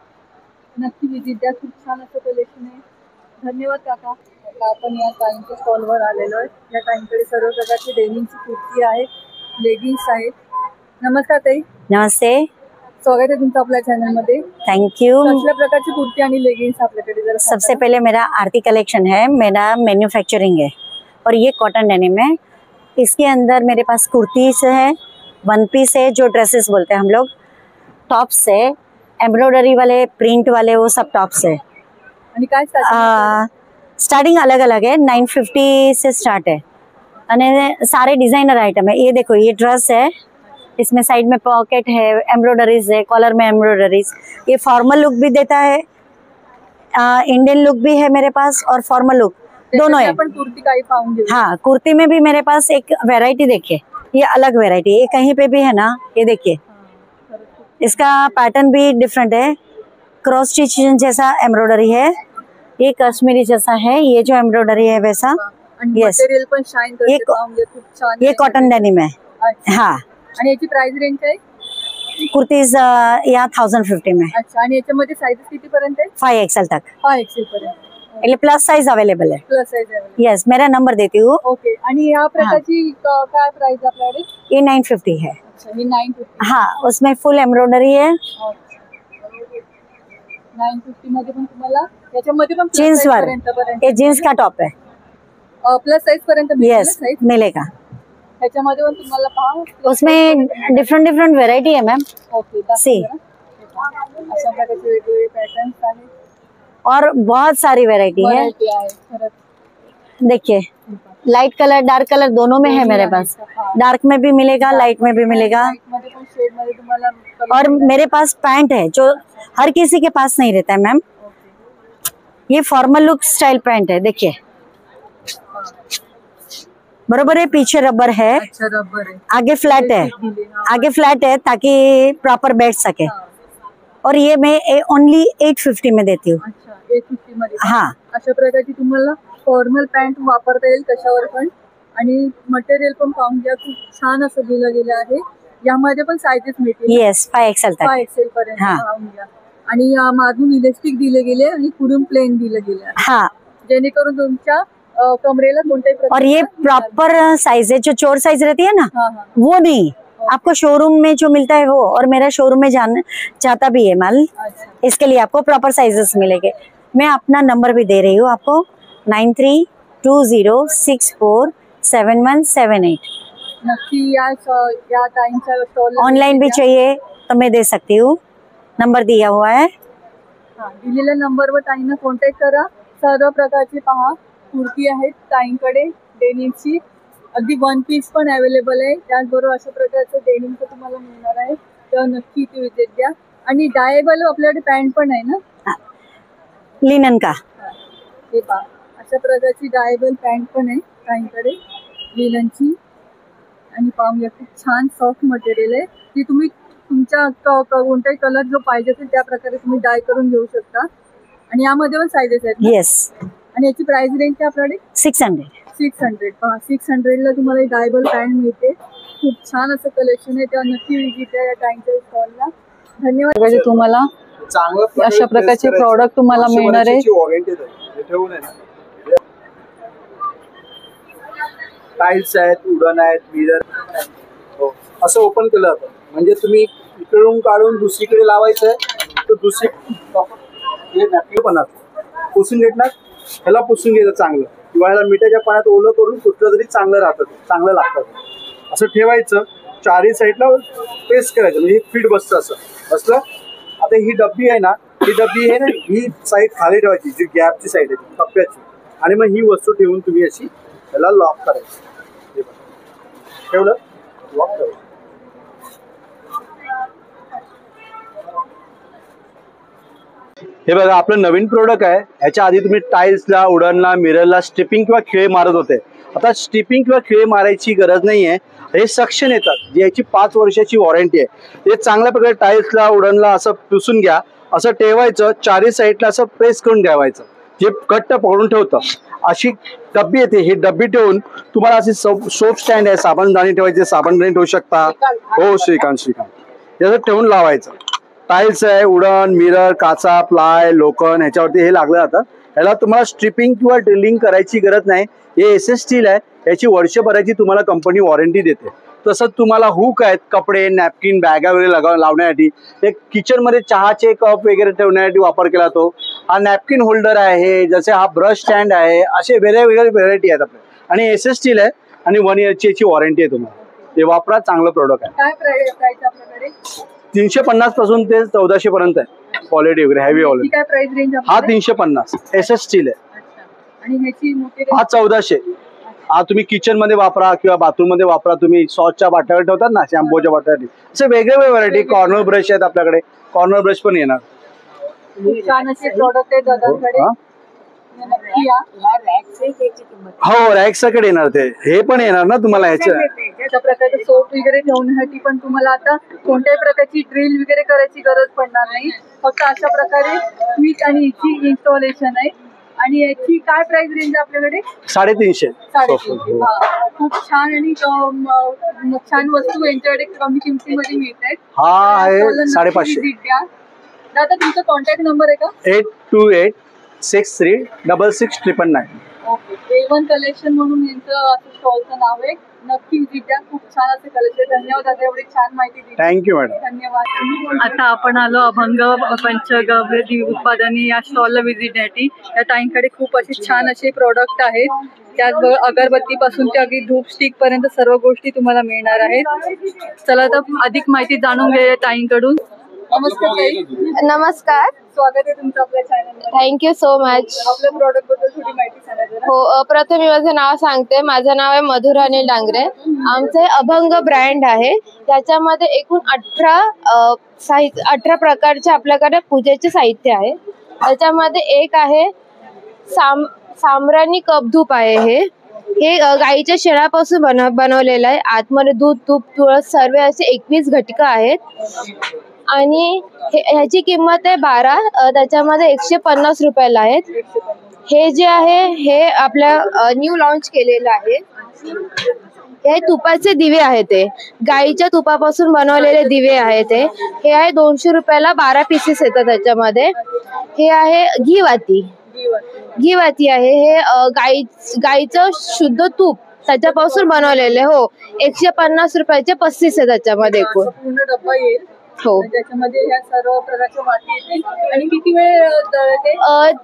नक्की विजिट द्या. खूप छान असं कलेक्शन आहे. धन्यवाद काका. आपण या टाईमच्या स्टॉलवर आलेलो आहे. या टाईमकडे सर्व प्रकारची डेनिमची कुर्ती आहे, लेगिन्स आहेत. नमस्कार ताई. नमस्ते, स्वागत है तुमका अपने चैनल मध्ये. Thank you. कसल्या प्रकारची कुर्ती आणि लेगिंग्स आपल्याकडे जरा सबसे पहले मेरा आरती कलेक्शन है, मेरा मैन्युफैक्चरिंग है और ये कॉटन डेनिम है. इसके अंदर मेरे पास कुर्तीज है, वन पीस है जो ड्रेसेस बोलते हैं हम लोग, टॉप्स है, एम्ब्रॉयडरी वाले, प्रिंट वाले, वो सब टॉप्स है. आणि काय स्टार्टिंग अलग अलग है, 950 से स्टार्ट है. और सारे डिजाइनर आइटम है. ये देखो, ये ड्रेस है, इसमें साइड में पॉकेट है, एम्ब्रॉयडरीज है, कॉलर में एम्ब्रॉयडरीज. ये फॉर्मल लुक भी देता है, इंडियन लुक भी है मेरे पास और फॉर्मल लुक दोनों है. कुर्ती का ही पाऊंगी. हाँ, कुर्ती में भी मेरे पास एक वैरायटी देखिए, ये अलग वैरायटी, ये कहीं पे भी है ना, ये देखिए इसका पैटर्न भी डिफरेंट है. क्रॉस स्टिच जैसा एम्ब्रॉयडरी है, ये कश्मीरी जैसा है, ये जो एम्ब्रॉयडरी है वैसा. यस, ये कॉटन डेनिम है. हाँ, आणि याची प्राइस रेंज काय? कुर्तीज या 1050 में. अच्छा, आणि याच्यामध्ये साइजेस किती पर्यंत आहे? 5XL तक. 5XL पर्यंत. એટલે प्लस साइज अवेलेबल है. Plus size available. यस, मेरा नंबर देती हूँ. ओके. आणि या प्रकारची काय प्राइस आपल्याकडे? ये 950 है. अच्छा, ये 950. हाँ, उसमें फुल एम्ब्रॉयडरी है. 950 मध्ये पण तुम्हाला याच्यामध्ये पण जीन्स वर, ये जीन्स का टॉप है. प्लस साइज पर्यंत यस मिलेगा. त्याच्यामध्ये पण तुम्हाला पहा, उसमें डिफरेंट डिफरेंट वेराइटी है मैम. ओके. सी, अशा प्रकारचे वेगवेगळे पॅटर्न्स आहेत और बहुत सारी वेराइटी है. खरंच. देखिए, लाइट कलर डार्क कलर दोनों में है मेरे पास। डार्क में भी मिलेगा, लाइट में भी मिलेगा। मध्ये पण शेड मध्ये तुम्हाला और मेरे पास पैंट है जो हर किसी के पास नहीं रहता है मैम। ये फॉर्मल लुक स्टाइल पैंट है, देखिए बरोबर है। पीछे रबर है, अच्छा रबर है, आगे फ्लैट है, आगे फ्लैट है ताकि प्रॉपर बैठ सके। और ये मैं ओनली 850 में देती हूँ। अच्छा 850 मध्ये हाँ, अशा प्रकारची तुम्हाला फॉर्मल पॅन्ट वापरता येईल त्याच्यावर पण। आणि मटेरियल पण पाहून घ्या, खूप छान असं दिलं गेलं आहे। यामध्ये पण साइजेस मिळतील, येस 5XL तक। 5XL पर्यंत हाँ। पाहून घ्या। आणि मागून इलेस्टिक दिले गेले आणि पुढून प्लेन दिलं गेलं आहे, हाँ, जेणेकरून तुमच्या कमरेला कोणत्याही और ये प्रॉपर साइज है। जो चोर साइज रहती है ना, हाँ हाँ वो नहीं, आपको शोरूम में जो मिलता है वो। और मेरा शोरूम में जाता भी है माल, अच्छा इसके लिए आपको प्रॉपर साइजेस मिलेंगे। मैं अपना नंबर भी दे रही हूँ आपको, 9320647178। नक्की या टाइमच्या स्टॉल ऑनलाइन भी चाहिए तो मैं दे सकती हूँ, नंबर दिया हुआ है। दिलेल्या नंबरवर ताईंना कॉन्टॅक्ट करा। सर्व प्रकारचे पहा कुर्ती आहेत ताईंकडे, डेनिमची अगदी वन पीस पण अवेलेबल आहे। त्याचबरोबर अशा प्रकारचं डेनिमचं तुम्हाला मिळणार आहे, तर नक्की इथे विजिट द्या। आणि डायबल आपल्याकडे पॅन्ट पण आहे ना, लिनन का। हे पहा अशा प्रकारची डायबल पॅन्ट पण आहे ताईंकडे लिननची। आणि पाहून घ्या, खूप छान सॉफ्ट मटेरियल आहे, ती तुम्ही तुमच्या कोणताही कलर जो पाहिजे असेल त्या प्रकारे तुम्ही डाय करून घेऊ शकता। आणि यामध्ये पण साइजेस आहेत ना? येस। आणि याची प्राइस रेंज काय आपल्याकडे? 600 पहा 600 ला तुम्हाला डायबल पॅन्ट मिळते। खूप छान असं कलेक्शन आहे, त्या नक्की विजिट द्या या टाइमच्या स्टॉलला। धन्यवाद। तुम्हाला चांगलं अशा प्रकारचे प्रॉडक्ट तुम्हाला मिळणार आहे। वॉरंटी ठेवून आहे ना, टाइल्स आहेत, उडन आहेत, मिरर असं ओपन केलं जातं। म्हणजे तुम्ही इकडून काढून दुसरीकडे लावायचं आहे तर दुसरी नॅपकिन पण पुसून घेतला, ह्याला पुसून घ्यायचं चांगलं, किंवा ह्याला मिठाच्या पाण्यात ओलं करून कुठलं तरी चांगलं राहतं, चांगलं लागतं असं ठेवायचं। चारही साईडला पेस्ट करायचं, म्हणजे फिट बसतं असं बसलं। आता ही डब्बी आहे ना, ही साईड खाली ठेवायची, जी गॅपची साईड आहे ती कप्प्याची, आणि मग ही वस्तू ठेवून तुम्ही अशी त्याला लॉक करायची। ठेवलं, लॉक करायचं। हे बघा आपलं नवीन प्रोडक्ट आहे। ह्याच्या आधी तुम्ही टाइल्सला, उडनला, मिररला स्ट्रिपिंग किंवा खिळे मारत होते, आता स्ट्रिपिंग किंवा खिळे मारायची गरज नाही आहे। हे सक्शन येतात, जी याची 5 वर्षाची वॉरंटी आहे। हे चांगल्या प्रकारे टाइल्सला, उडनला असं पुसून घ्या, असं ठेवायचं, चारही साईडला असं प्रेस करून ठेवायचं, जे घट्ट पकडून ठेवतं। अशी डब्बी येते, ही डब्बी ठेवून तुम्हाला अशी सोप स्टँड आहे, साबणदाणी ठेवायचे, साबणदाणी ठेवू शकता। हो श्रीकांत याचं ठेवून लावायचं। टाइल्स आहे, उडन, मिरर, काचा, प्लाय, लोखंड ह्याच्यावरती हे लागलं जातं। ह्याला तुम्हाला स्ट्रिपिंग किंवा ड्रिलिंग करायची गरज नाही। हे SS स्टील आहे, याची वर्षभराची तुम्हाला कंपनी वॉरंटी देते। तसंच तुम्हाला हुक आहेत, कपडे, नॅपकिन, बॅगा वगैरे लावण्यासाठी, एक किचनमध्ये चहाचे कप वगैरे ठेवण्यासाठी वापर केला जातो। हा नॅपकिन होल्डर आहे, जसे हा ब्रश स्टँड आहे, असे वेगवेगळे व्हेरायटी आहेत आपले। आणि SS स्टील आहे आणि 1 इयरची याची वॉरंटी आहे तुम्हाला। ते वापरा, चांगलं प्रोडक्ट आहे। काय प्राइस आपल्याकडे? 350 पासून ते 1400 पर्यंत आहे, क्वालिटी वगैरे हेवी ऑल। काय प्राइस रेंज? हा 350 SS स्टील आहे। आणि ह्याची मोठी हा 1400। हा तुम्ही किचन मध्ये वापरा किंवा बाथरूम मध्ये वापरा। तुम्ही सॉसच्या बाटल्या ठेवतात ना, शॅम्पूच्या बाटल्या, असे वेगवेगळे व्हरायटी। कॉर्नर ब्रश आहेत आपल्याकडे, कॉर्नर ब्रश पण येणार। छान असे प्रोडक्ट आहेत दादांकडे, नक्की या। हो रॅक सकट येणार, ते हे पण येणार ना तुम्हाला। ह्याच्या अशा प्रकारचे सोप वगैरे ठेवण्यासाठी पण तुम्हाला आता कोणत्याही प्रकारची ड्रिल वगैरे करायची गरज पडणार नाही, फक्त अशा प्रकारे स्विच आणि हिची इन्स्टॉलेशन आहे। आणि याची काय प्राइस रेंज आपल्याकडे? 350। 350। खूप छान आणि छान वस्तू यांच्याकडे कमी किमतीमध्ये मिळत आहेत। हा आहे 550। दादा तुमचा कॉन्टॅक्ट नंबर आहे का? 8286366999। ओके, A1 कलेक्शन म्हणून यांचं स्टॉलचं नाव आहे, नक्की विजिट द्या। खूप छान असं कलेक्शन। धन्यवाद दादा, एवढी छान माहिती दिली। Thank you madam. धन्यवाद। आता आपण आलो अभंग पंचगव्य उत्पादने या स्टॉलला विजिट द्यायची। या ताईंकडे खूप असे छान असे प्रोडक्ट आहेत, त्याचबरोबर अगरबत्तीपासून ते अगदी धूप स्टिक पर्यंत सर्व गोष्टी तुम्हाला मिळणार आहेत। चला तर अधिक माहिती जाणून घेऊया ताईंकडून। नमस्कार ताई. नमस्कार, स्वागत आहे तुमचं आपल्या चॅनलवर. Thank you so much. आपल्या प्रोडक्ट बद्दल थोडी माहिती सांगा जरा. हो, प्रथम मी माझं नाव सांगते. माझं नाव आहे मधुर अनिल डांगरे. आमचे अभंग ब्रँड आहे. त्याच्यामध्ये एकूण 18 प्रकारचे आपल्याकडे पूजेचे साहित्य आहे. त्याच्यामध्ये एक आहे साम्राणी कप धूप आहे. हे गाईच्या शेणापासून बनवलेलं आहे. आतमध्ये दूध, तूप, तुळस सर्व असे 21 घटक आहेत आणि ह्याची किंमत आहे 12. त्याच्यामध्ये 150 रुपयाला आहेत. हे जे आहे हे आपल्या न्यू लॉन्च केलेलं आहे. हे तुपाचे दिवे आहेत. ते गाईच्या तुपापासून बनवलेले दिवे आहेत. हे आहे 200 रुपयाला 12 पीसेस येतात त्याच्यामध्ये. हे आहे घीवाती आहे. हे गाईचं शुद्ध तूप त्याच्यापासून बनवलेले. हो, 150 रुपयाचे 35 आहे त्याच्यामध्ये एकूण. पूर्ण डब्बा येईल. हो, त्याच्यामध्ये ह्या सर्व प्रकारच्या वाटी येतील. आणि किती वेळ तळते?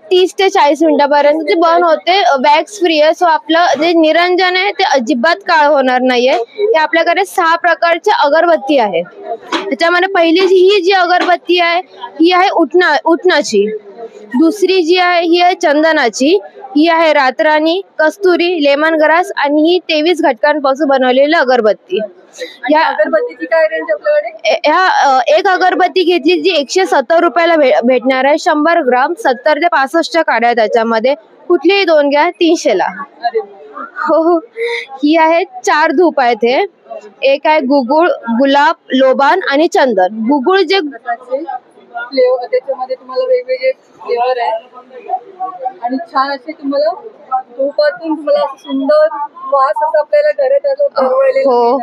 30 ते 40 मिनिटापर्यंत ते बर्न होते. वॅक्स फ्री आहे. सो आपलं जे निरंजन आहे ते अजिबात काळ होणार नाहीये. हे आपल्याकडे 6 प्रकारच्या अगरबत्ती आहे. त्याच्यामध्ये पहिली ही जी अगरबत्ती आहे ही आहे उटणाची. दुसरी जी आहे ही आहे चंदनाची. ही आहे रातराणी, कस्तुरी, लेमन ग्रास आणि ही 23 घटकांपासून बनवलेली अगरबत्ती. या अगरबत्तीची काय रेंज आपल्याकडे? ह्या एक अगरबत्ती घेतली जी 170 रुपयाला भेटणार आहे. 100 ग्राम 70 ते 65 काड्या आहेत त्याच्यामध्ये. कुठलीही 2 घ्या 300ला. हो, ही आहे 4 धूप आहेत. हे एक आहे गुगुळ, गुलाब, लोबान आणि चंदन. गुगुळ जे फ्लेवर त्याच्यामध्ये तुम्हाला वेगवेगळे फ्लेवर आहे आणि छान असे तुम्हाला धूपातून तुम्हाला सुंदर वास असं आपल्याला घरात हो.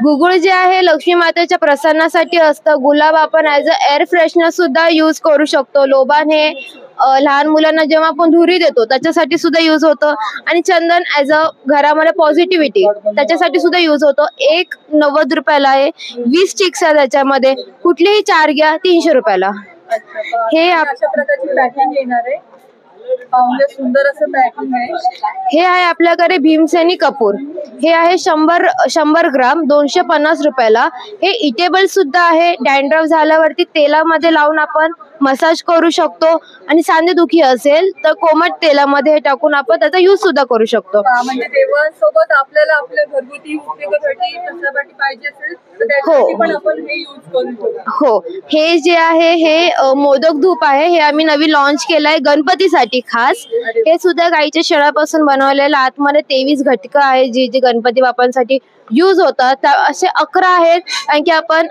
गुगुळ जे आहे लक्ष्मी मातेच्या प्रसन्नासाठी असतं. गुलाब आपण ऍज अ एअर फ्रेशनर सुद्धा युज करू शकतो. लोबान हे लहान मुलांना जेव्हा आपण धुरी देतो त्याच्यासाठी सुद्धा युज होतं. आणि चंदन ऍज अ घरामध्ये पॉझिटिव्हिटी त्याच्यासाठी सुद्धा युज होतो. एक 90 रुपयाला आहे. 20 स्टिक्स आहे त्याच्यामध्ये. कुठलेही 4 घ्या 300 रुपयाला. हे अशा प्रकारची पॅकिंग येणार आहे. सुंदर असं पॅकिंग आहे. हे आहे आपल्याकडे भीमसेनी कपूर. हे आहे 100 ग्राम 250 रुपयाला. हे इटेबल सुद्धा आहे. डॅन्ड्रफ झाल्यावरती तेलामध्ये लावून आपण मसाज करू शकतो. आणि सांधेदुखी असेल तर कोमट तेलामध्ये हे टाकून आपण त्याचा यूज सुद्धा करू शकतो. म्हणजे देवांसोबत आपल्याला आपल्या घरगुती उपयोगासाठी त्याच्यासाठी पाहिजे असेल तर त्यासाठी पण आपण हे यूज करू शकतो. हो, हे जे आहे हे मोदक धूप आहे. हे आम्ही नवीन लॉन्च केलं आहे गणपतीसाठी खास. हे सुद्धा गाईच्या शेणापासून बनवलेलं. आतमध्ये 23 घटक आहे जे गणपती बाप्पांसाठी यूज होतात. असे 11 आहेत. कारण की आपण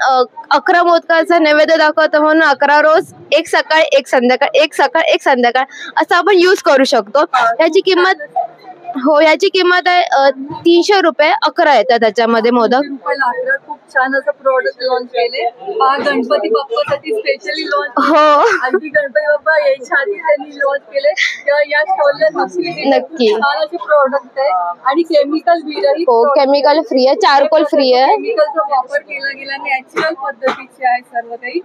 11 मोदकाचा नैवेद्य दाखवतो म्हणून 11 रोज, एक सकाळ एक संध्याकाळ, एक सकाळ एक संध्याकाळ असं आपण यूज करू शकतो. याची किंमत याची किंमत आहे 300 रुपये. 11 येतात त्याच्यामध्ये मोदक. खूप छान असं प्रोडक्ट लॉन्च केले. हा गणपती बाप्पासाठी स्पेशली लॉन्च. हो, आणि गणपती बाप्पा यायच्या आधी त्यांनी लॉन्च केले. या स्टॉलला नक्की छान असे प्रोडक्ट आहे आणि केमिकल विरहित. हो, केमिकल फ्री आहे, चारकोल फ्री आहे. केमिकलचा वापर केला गेला नॅचरल पद्धतीचे आहे सर्व काही.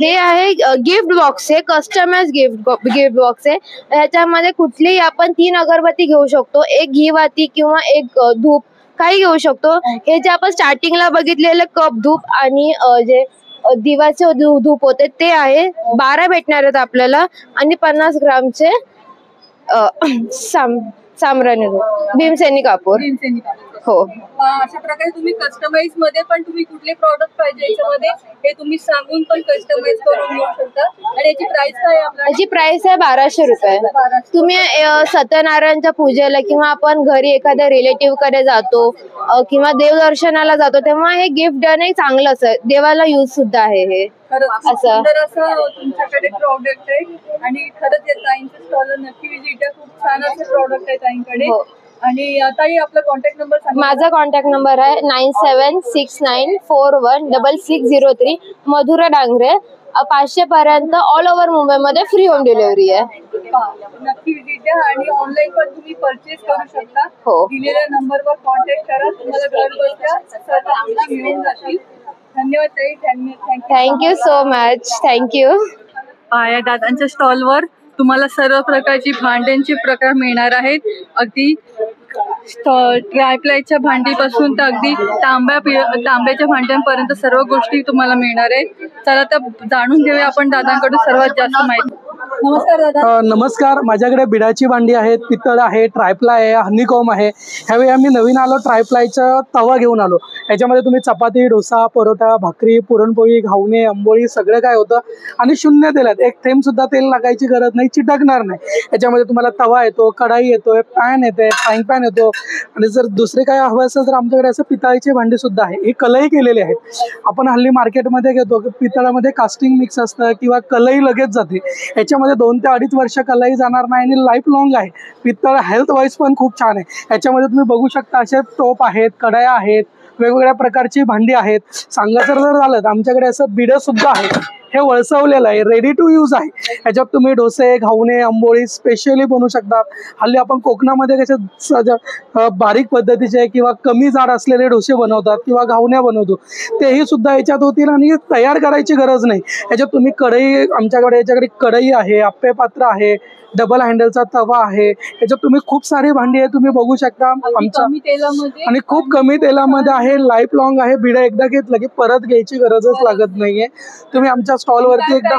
हे आहे गिफ्ट बॉक्स आहे. कस्टमाइज गिफ्ट बॉक्स आहे. ह्याच्यामध्ये कुठलीही आपण 3 अगरबत्ती घेऊ शकतो. एक घीवाती किंवा एक धूप काही घेऊ शकतो. हे जे आपण स्टार्टिंगला बघितलेले कप धूप आणि जे दिवाचे धूप होते ते आहे. 12 भेटणार आहेत आपल्याला. आणि 50 ग्रामचे साम्राणी भीमसेनी कापूर. हो, अशा प्रकारे तुम्ही कस्टमाइज मध्ये पण तुम्ही कुठले प्रॉडक्ट पाहिजे याच्यामध्ये हे तुम्ही सांगून पण कस्टमाइज करून घेऊ शकता. आणि याची प्राइस काय आहे? याची प्राइस आहे 1200 रुपये. तुम्ही सत्यनारायणच्या पूजेला किंवा आपण घरी एखाद्या रिलेटिव्ह कडे जातो किंवा देवदर्शनाला जातो तेव्हा हे गिफ्ट देणं चांगलं असं देवाला यूज सुद्धा आहे. हे असं तुमच्याकडे प्रॉडक्ट आहे आणि खरंच या ताईंच्या स्टॉलला नक्की विजिट द्या. खूप छान असे प्रॉडक्ट आहे ताईंकडे. आणि ताई आपला कॉन्टॅक्ट नंबर सांगा. माझा कॉन्टॅक्ट नंबर आहे 9769416603. मधुरा डांगरे. 500 पर्यंत ऑल ओव्हर मुंबईमध्ये फ्री होम डिलिव्हरी आहे. नक्की विजिट द्या आणि ऑनलाईन पण तुम्ही परचेस करू शकता. हो, दिलेल्या नंबरवर कॉन्टॅक्ट करा. तुम्हाला घर बसल्या सर्व मिळून जातील. धन्यवाद ताई. Thank you so much. थँक्यू. या दादांच्या स्टॉलवर तुम्हाला सर्व प्रकारची भांड्यांचे प्रकार मिळणार आहेत. अगदी ट्रायप्लायच्या भांडीपासून तर अगदी तांब्याच्या भांड्यांपर्यंत सर्व गोष्टी तुम्हाला मिळणार आहे. चला तर जाणून घेऊया आपण दादांकडून सर्वात जास्त माहिती. नमस्कार दादा. नमस्कार. माझ्याकडे बिडाची भांडी आहेत, पितळ आहे, ट्रायप्लाय आहे, हनीकॉम आहे. ह्यावेळी आम्ही नवीन आलो, ट्रायप्लायचा तवा घेऊन आलो. याच्यामध्ये तुम्ही चपाती, डोसा, परोठा, भाकरी, पुरणपोळी, घावणे, आंबोळी सगळं काय होतं आणि शून्य तेलात. एक थेंब सुद्धा तेल लागायची गरज नाही, चिटकणार नाही. याच्यामध्ये तुम्हाला तवा येतो, कढाई येतोय, पॅन येते, फ्राईंग पॅन येतो. आणि जर दुसरे काय हवं असेल तर आमच्याकडे असं पितळाची भांडी सुद्धा आहे. ही कलई केलेली आहे. आपण हल्ली मार्केटमध्ये घेतो पितळामध्ये कास्टिंग मिक्स असतं किंवा कलई लगेच जाते. याच्यामध्ये 2 ते 2.5 वर्ष कलई जाणार नाही आणि लाईफ लॉंग आहे. पितळ हेल्थ वाईज पण खूप छान आहे. याच्यामध्ये तुम्ही बघू शकता असे टोप आहेत, कढया आहेत, वेगवेगळ्या प्रकारची भांडी आहेत. सांगायचं जर झालं तर आमच्याकडे असं बिडं सुद्धा आहे. हे वळसवलेलं आहे, रेडी टू यूज आहे. ह्याच्यात तुम्ही डोसे, घावणे, आंबोळी स्पेशली बनवू शकता. हल्ली आपण कोकणामध्ये कसे बारीक पद्धतीचे किंवा कमी जाड असलेले डोसे बनवतात किंवा घावण्या बनवतो, तेही सुद्धा याच्यात होतील आणि तयार करायची गरज नाही. याच्यात तुम्ही कढई, याच्याकडे कढई आहे, आप्पे पात्र आहे, डबल हँडलचा तवा आहे. याच्यात तुम्ही खूप सारी भांडी आहे, तुम्ही बघू शकता. आमच्या आणि खूप कमी तेलामध्ये आहे, लाईफ लॉंग आहे. बिडं एकदा घेतलं की परत घ्यायची गरजच लागत नाहीये. तुम्ही आमच्या स्टॉलवरती एकदा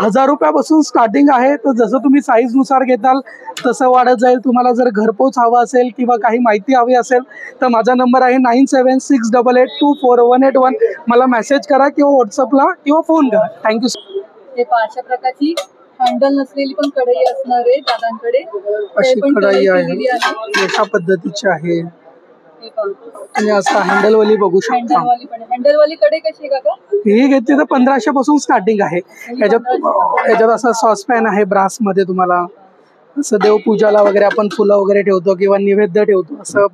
1000 रुपयापासून स्टार्टिंग आहे. तर जसं तुम्ही साईज नुसार घेताल तसं वाढत जाईल. तुम्हाला जर घरपोच हवा असेल किंवा काही माहिती हवी असेल तर माझा नंबर आहे 9768824181. मला मेसेज करा किंवा व्हॉट्सअपला किंवा फोन करा. थँक्यू. हे अशा प्रकारची हँडल नसलेली पण कढई असणार आहे दादांकडे. अशी कढई आहे, अशा पद्धतीची आहे. आणि असं हँडलवाली बघू शकता. हँडलवाली कढई कशी आहे काका? ही घेतली तर 1500 पासून स्टार्टिंग आहे. याच्यात असं सॉसपॅन आहे ब्रास मध्ये. तुम्हाला असं देवपूजाला वगैरे आपण फुलं वगैरे ठेवतो किंवा नैवेद्य ठेवतो, असं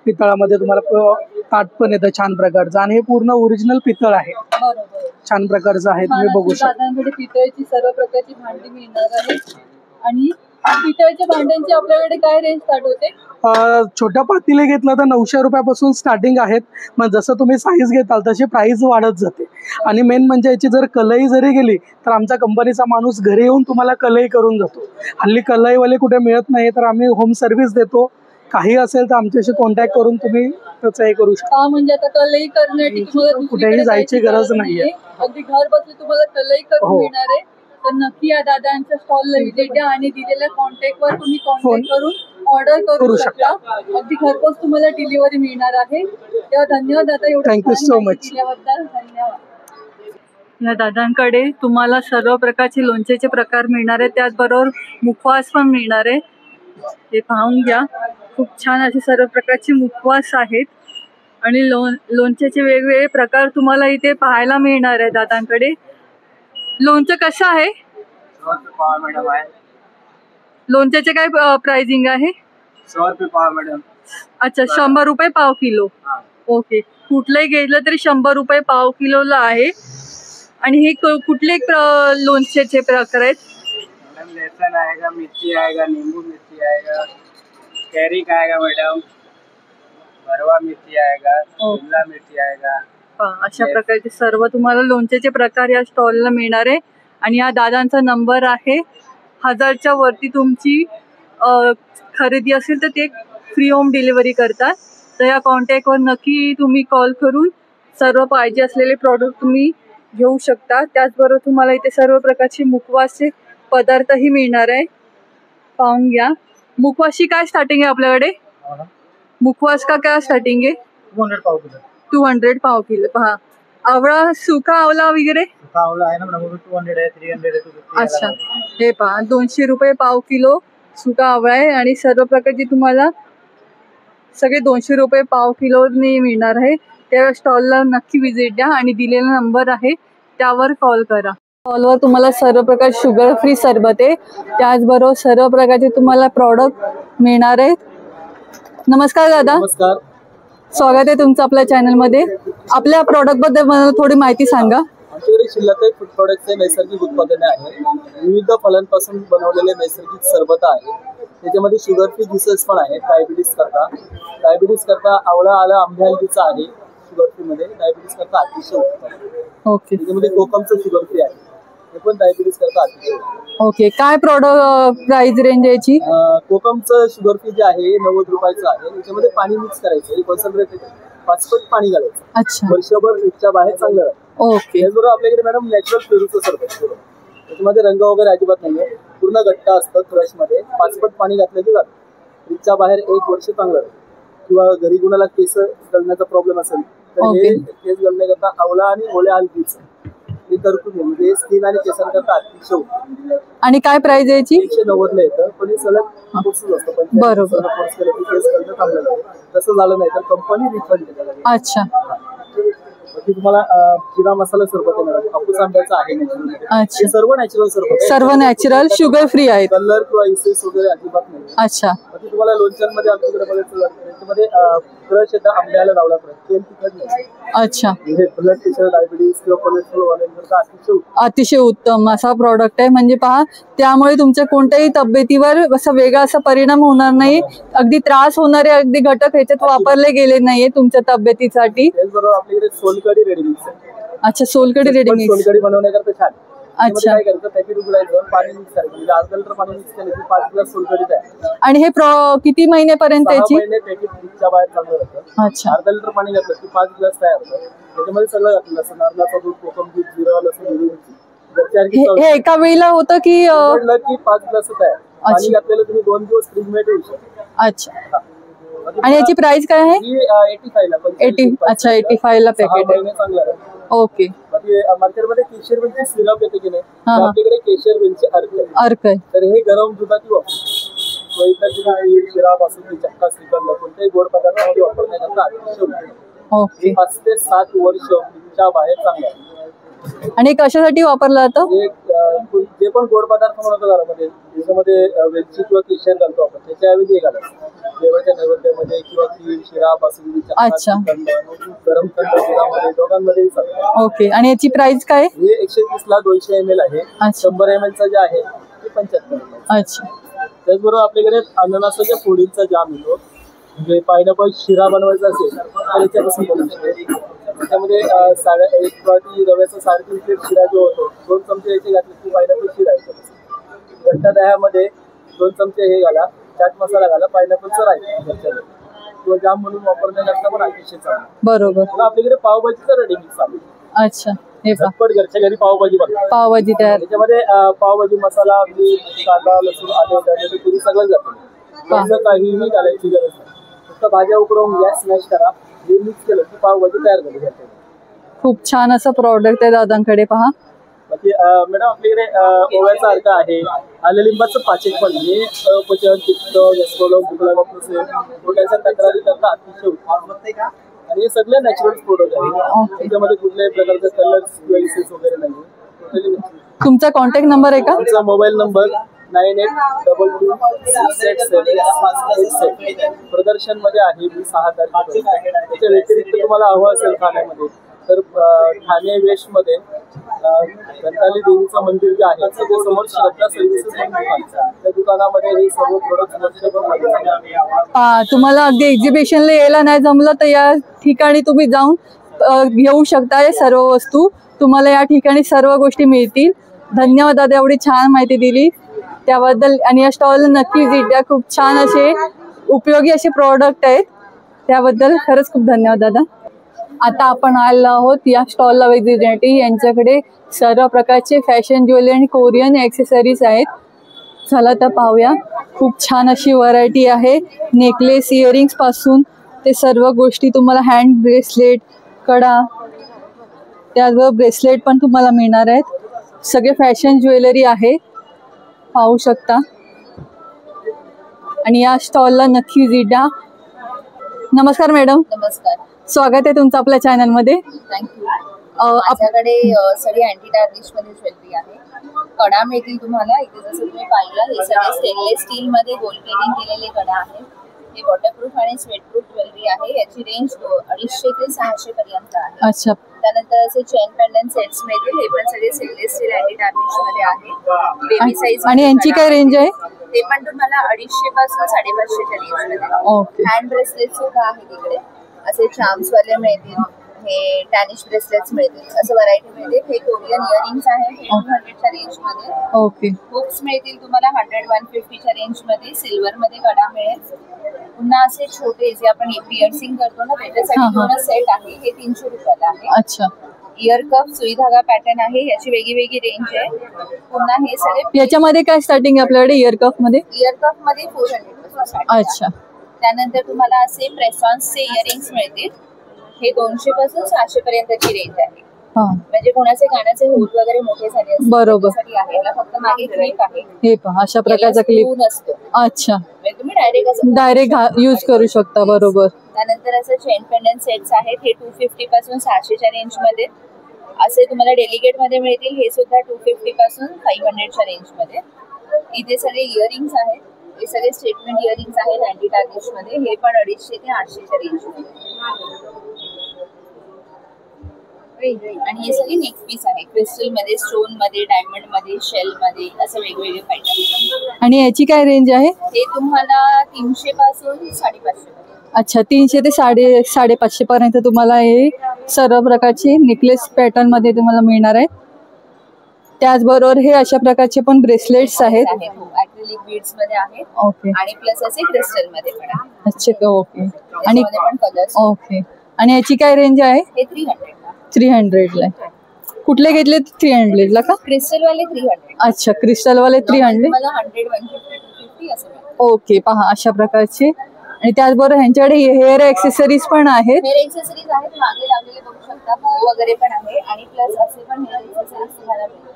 पितळामध्ये तुम्हाला ताट पण येतं छान प्रकारचं. आणि हे पूर्ण ओरिजिनल पितळ आहे, छान प्रकारचं आहे. तुम्ही बघू शकता. दादांकडे पितळची सर्व प्रकारची भांडी मिळणार आहे. आणि पितळच्या भांड्यांची आपल्याकडे काय रेंज स्टार्ट होते? छोट्या पातेले घेतलं तर 900 रुपयापासून स्टार्टिंग आहेत. मग जसं तुम्ही साईज घेताल तशी प्राइस वाढत जाते. आणि मेन म्हणजे याची जर कलई जरी गेली तर आमचा कंपनीचा माणूस घरी येऊन तुम्हाला कलई करून जातो. हल्ली कलईवाले कुठे मिळत नाही, तर आम्ही होम सर्व्हिस देतो. काही असेल तर आमच्याशी कॉन्टॅक्ट करून तुम्ही त्याचं हे करू शकता. म्हणजे आता कलई करण्यासाठी तुम्हाला कुठेही जायची गरज नाहीये. अगदी घर बसले तुम्हाला कलई करून मिळणार आहे. तर नक्की या दादांच्या स्टॉलला व्हिजिट द्या आणि दिलेल्या कॉन्टॅक्टवर तुम्ही कॉन्टॅक्ट करून ऑर्डर करू शकता. अगदी घरपोच तुम्हाला डिलिव्हरी मिळणार आहे. तेव्हा धन्यवाद दादा. Thank you so much. धन्यवाद. या दादांकडे तुम्हाला सर्व प्रकारचे लोणचेचे प्रकार मिळणार आहे, त्याचबरोबर मुखवास पण मिळणार आहे. ते पाहून घ्या. खूप छान असे सर्व प्रकारचे मुखवास आहेत आणि लोणच्याचे वेगवेगळे प्रकार तुम्हाला इथे पाहायला मिळणार आहे दादांकडे. लोणचं कसं आहे? मॅडम आहे. लोणच्याचे काय प्राइसिंग आहे? 100 रुपये पाव मॅडम. अच्छा, 100 रुपये पाव किलो. ओके. कुठलंही घेतलं तरी 100 रुपये पाव किलोला आहे. आणि हे कुठले लोणच्याचे प्रकार आहेत? मैडम लहसुन आएगा, मिर्ची आएगा, नींबू मिर्ची आएगा, कैरी का आएगा मैडम, भरवा मिर्ची आएगा, शिमला मिर्ची आएगा. अशा प्रकारचे सर्व तुम्हाला लोणच्याचे प्रकार या स्टॉलला मिळणार आहे. आणि या दादांचा नंबर आहे. 1000च्या वरती तुमची खरेदी असेल तर ते फ्री होम डिलिव्हरी करतात. तर या कॉन्टॅक्टवर नक्की तुम्ही कॉल करून सर्व पाहिजे असलेले प्रॉडक्ट तुम्ही घेऊ शकता. त्याचबरोबर तुम्हाला इथे सर्व प्रकारचे मुखवासचे पदार्थही मिळणार आहे. पाहून घ्या. मुखवासची काय स्टार्टिंग आहे आपल्याकडे? मुखवास का काय स्टार्टिंग आहे? 200 पाव किलो. 200 पाव किलो. पहा, आवळा, सुका आवळा वगैरे आवळा आहे ना मॅडम, 200 आहे, 300 आहे, 250. अच्छा, हे पहा 200 रुपये पाव किलो सुका आवळा आहे. आणि सर्व प्रकारचे तुम्हाला सगळे 200 रुपये पाव किलोने मिळणार आहे. त्या स्टॉलला नक्की व्हिजिट द्या आणि दिलेला नंबर आहे त्यावर कॉल करा. स्टॉलवर तुम्हाला सर्व प्रकार शुगर फ्री सरबत आहे, त्याचबरोबर सर्व प्रकारचे तुम्हाला प्रॉडक्ट मिळणार आहेत. नमस्कार दादा. नमस्कार. स्वागत आहे तुमचं आपल्या चॅनलमध्ये. आपल्या प्रॉडक्टबद्दल मला थोडी माहिती सांगा. आमच्याकडे शिल्लक फूड प्रोडक्टचे नैसर्गिक उत्पादने आहेत. विविध फळांपासून बनवलेले नैसर्गिक सरबत आहे. त्याच्यामध्ये शुगर फ्री ज्युसेस पण आहेत. डायबिटीस करता आवळा आला आंबे हलदीचा आहे. शुगर फ्री मध्ये डायबिटीस करता अतिशय उत्तम. ओके. त्याच्यामध्ये कोकमचं शुगर फ्री आहे. हे पण डायबिटीस करता अतिशय. ओके, काय प्रोडक्ट प्राइस रेंज याची? कोकमचं शुगर फ्री जे आहे 90 रुपयाचं आहे. त्याच्यामध्ये पाणी मिक्स करायचं, हे कॉन्सन्ट्रेटेड 5 पट पाणी घालायचं. अच्छा, वर्षभर फ्रीजच्या बाहेर चांगलं राहतं. ओके. त्याचबरोबर आपल्याकडे मॅडम नॅचरल पेरूचं सरबत, त्याच्यामध्ये रंग वगैरे अजिबात नाहीये, पूर्ण घट्ट असतं. क्रशमध्ये 5 पट पाणी घातलं की झालं. फ्रीजच्या बाहेर 1 वर्ष चांगलं राहतं. किंवा घरी कुणाला केस गळण्याचा प्रॉब्लेम असेल तर हे केस गळण्याकरता आवळा आणि ओल्या हलदीचं हे तरतूद आहे, म्हणजे स्किन आणि केसांकरता अतिशय उत्तम. आणि काय प्राइस याची? 190 ला येतं, पण हे सलग कोर्सच असतं. पण बरोबर, कोर्स केलं की केस गळणं थांबलं जातं. तसं झालं नाही तर कंपनी रिफंड देते. अच्छा. बाकी तुम्हाला जिरा मसाला सरबत आहे मॅडम, हापूस आंब्याचा आहे. अच्छा, हे सर्व नॅचरल सरबत, सर्व नॅचरल, शुगर फ्री आहेत. कलर किंवा इसेस वगैरे अजिबात नाही. अच्छा. बाकी तुम्हाला लोणच्यांमध्ये आमच्याकडे बघायचं झालं त्याच्यामध्ये क्रश येतं आंब्याला लावला पाहिजे, तेल तिखट नाही. अच्छा, म्हणजे ब्लड प्रेशर, डायबिटीस किंवा कोलेस्ट्रॉल वाल्यांकरता अतिशय उत्तम असा प्रॉडक्ट आहे. म्हणजे पहा, त्यामुळे तुमच्या कोणत्याही तब्येतीवर असा वेगळा असा परिणाम होणार नाही. अगदी त्रास होणारे अगदी घटक ह्याच्यात वापरले गेले नाहीये तुमच्या तब्येतीसाठी. त्याचबरोबर आपल्याकडे सोलकढी रेडी मिक्स आहे. अच्छा, सोलकढी रेडी मिक्स. सोलकढी बनवण्याकरता छान. अच्छा, काय करायचं, पॅकेट उघडायचं, पाणी मिक्स करायचं, म्हणजे अर्धा लिटर पाणी मिक्स केलं की 5 ग्लास सोलकढी तयार. आणि हे किती महिन्यापर्यंत याची? 6 महिने पॅकेट फ्रीजच्या बाहेर चांगलं राहतं. अच्छा, अर्धा लिटर पाणी घातलं की 5 ग्लास तयार होतं. त्याच्यामध्ये सगळं घातलं, लसूण, नारळाचं दूध, कोकम दूध, जिरा, लसूण, हिरवी मिरची. हे एका वेळेला होतं की 5 ग्लास तयार. पाणी घातलेलं तुम्ही 2 दिवस फ्रीज मध्ये ठेवू शकता. अच्छा. आणि याची प्राइस काय आहे? 85 ला. 80. अच्छा, 85 ला पॅकेट आहे. चांगलं आहे. ओके. बाकी मार्केटमध्ये केशर वेलची सिरप येते की नाही, आपल्याकडे केशर वेलची अर्क आहे. तर हे गरम दुधाची वापरतो. इतर ठिकाणी शिरा, बासुंदी, चक्का, श्रीखंड कोणत्याही गोड पदार्थामध्ये वापरण्याकरता अतिशय ओके. 5 ते 7 वर्ष फ्रीजच्या बाहेर चांगलं आहे. आणि कशासाठी वापरलं जातं? जे पण गोड पदार्थ बनवतो घरामध्ये त्याच्यामध्ये वेलची किंवा केशर घालतो आपण, त्याच्याऐवजी हे घालायचं देवाच्या नैवेद्यामध्ये किंवा खीर, शिरा, बासुंदी, अच्छा, गरम थंड दुधामध्ये दोघांमध्ये चालतं. ओके. आणि याची प्राइस काय? हे 130 ला 200 ml आहे. 100 ml चा जे आहे ते 75. अच्छा. त्याचबरोबर आपल्याकडे अननसाच्या फोडींचा जाम येतो, म्हणजे पायनॅपल शिरा बनवायचा असेल तर याच्यापासून बनवू शकतो. त्याच्यामध्ये 1 वाटी रव्याचा 3.5 प्लेट शिरा जो होतो, 2 चमचे याचे घातले की पायनॅपल शिरा याच्यापासून. घट्ट दह्यामध्ये 2 चमचे हे घाला, चाट मसाला घाला, पायनॅपलचं राईस किंवा जाम म्हणून वापरण्याकरता पण अतिशय चांगलं. बरोबर. आपल्याकडे पावभाजीचं रेडी मिक्स आहे. अच्छा, हे झटपट घरच्या घरी पावभाजी बनवा. पावभाजी तयार. त्याच्यामध्ये पावभाजी मसाला, मीठ, कांदा, लसूण, आले, टोमॅटो, पुरी सगळं जातं. काहीही घालायची गरज नाही. फक्त भाज्या उकडवून गॅस स्मॅश करा, हे मिक्स केलं की पावभाजी तयार झाली. खूप छान असं प्रॉडक्ट आहे दादांकडे. पहा, बाकी मॅडम आपल्याकडे ओव्याचा अर्क आहे, आले लिंबाचं पाचक पण आहे. अपचन, पित्त, गॅस्ट्रोल, बुकला पोटाच्या तक्रारी करता अतिशय उत्तम. आणि हे सगळे नॅचरल प्रोडक्ट आहे. त्याच्यामध्ये कुठल्याही प्रकारचे कलर्स किंवा इसेस वगैरे नाही. तुमचा कॉन्टॅक्ट नंबर आहे का? तुमचा मोबाईल नंबर 9822678787. प्रदर्शन मध्ये आहे मी 6 तारखेला. त्याच्या व्यतिरिक्त तुम्हाला हवं असेल ठाण्यामध्ये तर ठाणे वेस्ट मध्ये घंटाली देवीचं मंदिर जे आहे त्याच्या समोर श्रद्धा सर्व्हिसेस त्या दुकानामध्ये हे सर्व प्रोडक्ट तुम्हाला अगदी एक्झिबिशनला यायला नाही जमलं तर या ठिकाणी तुम्ही जाऊन घेऊ शकता. हे सर्व वस्तू तुम्हाला या ठिकाणी सर्व गोष्टी मिळतील. धन्यवाद दादा, एवढी छान माहिती दिली त्याबद्दल. आणि या स्टॉलला नक्की व्हिजिट द्या, खूप छान असे उपयोगी असे प्रोडक्ट आहेत, त्याबद्दल खरंच खूप धन्यवाद दादा. आता आपण आलेलो आहोत या स्टॉलला व्हिजिट देण्यासाठी. यांच्याकडे सर्व प्रकारचे फॅशन ज्वेलरी आणि कोरियन ॲक्सेसरीज आहेत. चला तर पाहूया. खूप छान अशी व्हरायटी आहे, नेकलेस, इयरिंग्स पासून ते सर्व गोष्टी तुम्हाला. हँड ब्रेसलेट, कडा, त्याचबरोबर ब्रेसलेट पण तुम्हाला मिळणार आहेत. सगळे फॅशन ज्वेलरी आहे, पाहू शकता. आणि या स्टॉलला नक्की व्हिजिट द्या. नमस्कार मॅडम. नमस्कार, स्वागत आहे तुमचं आपल्या चॅनलमध्ये. थँक्यू. माझ्याकडे सगळी अँटी टार्निश मध्ये ज्वेलरी आहे. कडा मिळतील तुम्हाला इथे, जसं तुम्ही पाहिलं हे सगळे स्टेनलेस स्टील मध्ये गोल्ड प्लेटिंग केलेले कडा आहेत. हे वॉटरप्रूफ आणि स्वेटप्रूफ ज्वेलरी आहे. याची रेंज 250 ते 600 पर्यंत आहे. अच्छा. त्यानंतर असे चेन पेंडंट सेट्स मिळतील, हे पण सगळे स्टेनलेस स्टील अँटी टार्निश मध्ये आहे. Baby size. आणि यांची काय रेंज आहे? ते पण तुम्हाला 250 पासून 550 च्या रेंज मध्ये. हँड ब्रेसलेट सुद्धा आहे तिकडे, असे चार्म्स वाले मिळतील. आहे, टॅनिश ब्रेसलेट्स मिळतील, असं व्हरायटी मिळतील. हे कोरियन इयरिंग्स आहे, 200च्या रेंज मध्ये. ओके. हुक्स मिळतील तुम्हाला 100-150च्या रेंज मध्ये. सिल्वर मध्ये कडा मिळेल. पुन्हा असे छोटे जे आपण पिअर्सिंग करतो ना त्याच्यासाठी पूर्ण सेट आहे, हे 300 रुपयाला आहे. अच्छा. इयर कप सुई धागा पॅटर्न आहे, याची वेगळी वेगळी रेंज आहे. पुन्हा हे सगळे याच्यामध्ये काय स्टार्टिंग आहे आपल्याकडे इयर कफ मध्ये? इयर कप मध्ये 400 पासून स्टार्ट. अच्छा. त्यानंतर तुम्हाला असे प्रेसॉन्सचे इयरिंग्स मिळतील. हे 200 पासून 600 पर्यंतची रेंज आहे. म्हणजे कोणाचे कानाचे होल वगैरे मोठे झाले असतील बरोबर आहे. याला फक्त मागे क्लिप आहे. हे पहा अशा प्रकारचा क्लिप नसतो. अच्छा. म्हणजे तुम्ही डायरेक्ट यूज करू शकता. बरोबर. त्यानंतर असं चेन पेंडंट सेट्स आहेत, हे 250 पासून 600च्या रेंज मध्ये. असे तुम्हाला डेलिकेट मध्ये मिळतील, हे सुद्धा 250 पासून 500च्या रेंज मध्ये. इथे सगळे इयरिंग्स आहेत, हे सगळे स्टेटमेंट इयरिंग्स आहेत अँटी टार्निश मध्ये. हे पण 250 ते 800च्या रेंज मध्ये. आणि हे सगळे नेक पीस आहे, क्रिस्टल मध्ये, स्टोन मध्ये, डायमंड मध्ये, शेल मध्ये, असं वेगवेगळे पॅटर्न. आणि याची काय रेंज आहे? हे तुम्हाला 300 पासून 550. अच्छा. 300 ते 550 पर्यंत तुम्हाला हे सर्व प्रकारचे नेकलेस पॅटर्न मध्ये तुम्हाला मिळणार आहे. त्याचबरोबर हे अशा प्रकारचे पण ब्रेसलेट्स आहेत. ऍक्रिलिक बीड्स मध्ये आहेत. ओके. आणि प्लस असे क्रिस्टल मध्ये पण आहे. अच्छा. ओके. आणि पण कलर्स. ओके. आणि याची काय रेंज आहे? हे 300 ला. कुठले घेतले? 300 ला का? क्रिस्टल वाले 300. अच्छा. क्रिस्टल वाले 300. मला 100-150 असं. ओके. पहा अशा प्रकारचे. आणि त्याचबरोबर ह्यांच्याकडे हेअर एक्सेसरीज पण आहेत. हेअर एक्सेसरीज आहेत, मागे लावलेले बघू शकता, बो वगैरे पण आहे. आणि प्लस असे पण हेअर एक्सेसरीज तुम्हाला मिळतील.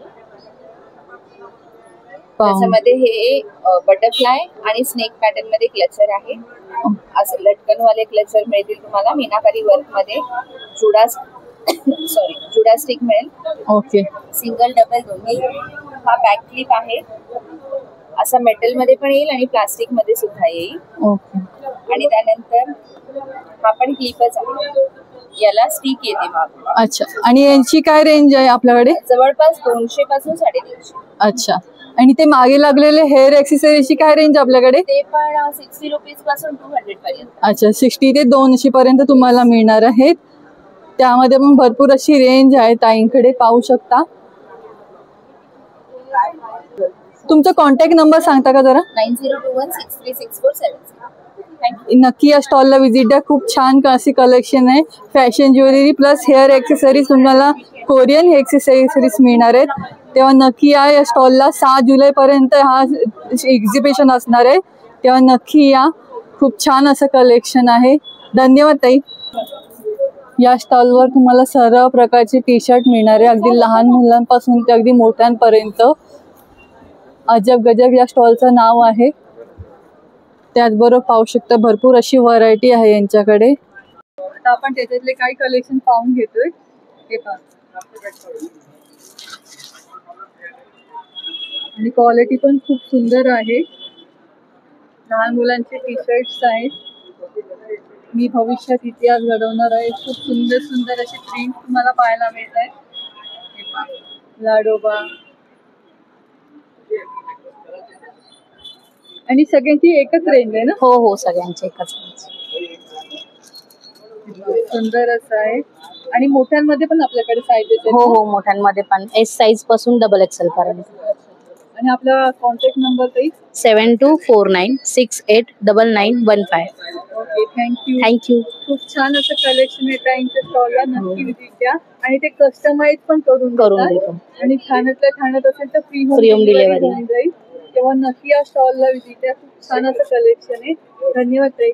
त्याच्यामध्ये हे बटरफ्लाय आणि स्नेक पॅटर्न मध्ये क्लचर आहे. असे लटकन वाले क्लचर मिळतील तुम्हाला मीनाकारी वर्क मध्ये. जुडास्टिक मिळेल. ओके. सिंगल डबल दोन्ही. हा बॅक क्लिप आहे, असा मेटल मध्ये पण येईल आणि प्लास्टिक मध्ये सुद्धा येईल. ओके. आणि त्यानंतर हा पण क्लिपच आहे, याला स्टिक येते मागून. अच्छा. आणि यांची काय रेंज आहे आपल्याकडे? जवळपास 200 पासून 350. अच्छा. आणि ते मागे लागलेले हेअर एक्सेसरीजची काय रेंज आपल्याकडे? ते पण 60 रुपीज पासून 200 पर्यंत. अच्छा. 60 ते 200 पर्यंत तुम्हाला मिळणार आहेत. त्यामध्ये पण भरपूर अशी रेंज आहे ताईंकडे, पाहू शकता. तुमचा कॉन्टॅक्ट नंबर सांगता का जरा? 9021636476. नक्की या स्टॉलला व्हिजिट द्या. खूप छान अशी कलेक्शन आहे. Fashion jewellery plus hair accessories, तुम्हाला कोरियन एक्सेसरीज मिळणार आहेत. तेव्हा नक्की या स्टॉलला. 6 जुलैपर्यंत हा एक्झिबिशन असणार आहे, तेव्हा नक्की या. खूप छान असं कलेक्शन आहे. धन्यवाद ताई. या स्टॉलवर तुम्हाला सर्व प्रकारचे टी शर्ट मिळणार आहे, अगदी लहान मुलांपासून ते अगदी मोठ्यांपर्यंत. अजब गजब या स्टॉलचं नाव आहे. त्याचबरोबर पाहू शकता भरपूर अशी व्हरायटी आहे यांच्याकडे. आता आपण त्याच्यातले काही कलेक्शन पाहून घेतोय. हे पहा. आणि क्वालिटी पण खूप सुंदर आहे. लहान मुलांचे टी शर्ट्स आहेत. मी भविष्यात इतिहास घडवणार आहे. खूप सुंदर सुंदर असे प्रिंट तुम्हाला पाहायला मिळत आहेत. लाडोबा. आणि सगळ्यांची एकच रेंज आहे ना? हो हो, सगळ्यांची एकच रेंज. सुंदर असं आहे. आणि मोठ्यांमध्ये पण आपल्याकडे साईजेस आहेत? हो हो, मोठ्यांमध्ये पण एस साईज पासून XXL पर्यंत. आणि आपला कॉन्टॅक्ट नंबर ताई? 7249689915. ओके. थँक्यू. थँक्यू. खूप छान असं कलेक्शन आहे ताईंच्या स्टॉलला. नक्की व्हिजिट द्या. आणि ते कस्टमाइज पण करून देतो. आणि ठाण्यातल्या ठाण्यात असेल तर फ्री होम डिलिव्हरी होऊन जाईल. तेव्हा नक्की या स्टॉलला व्हिजिट द्या. खूप छान असं कलेक्शन आहे. धन्यवाद ताई.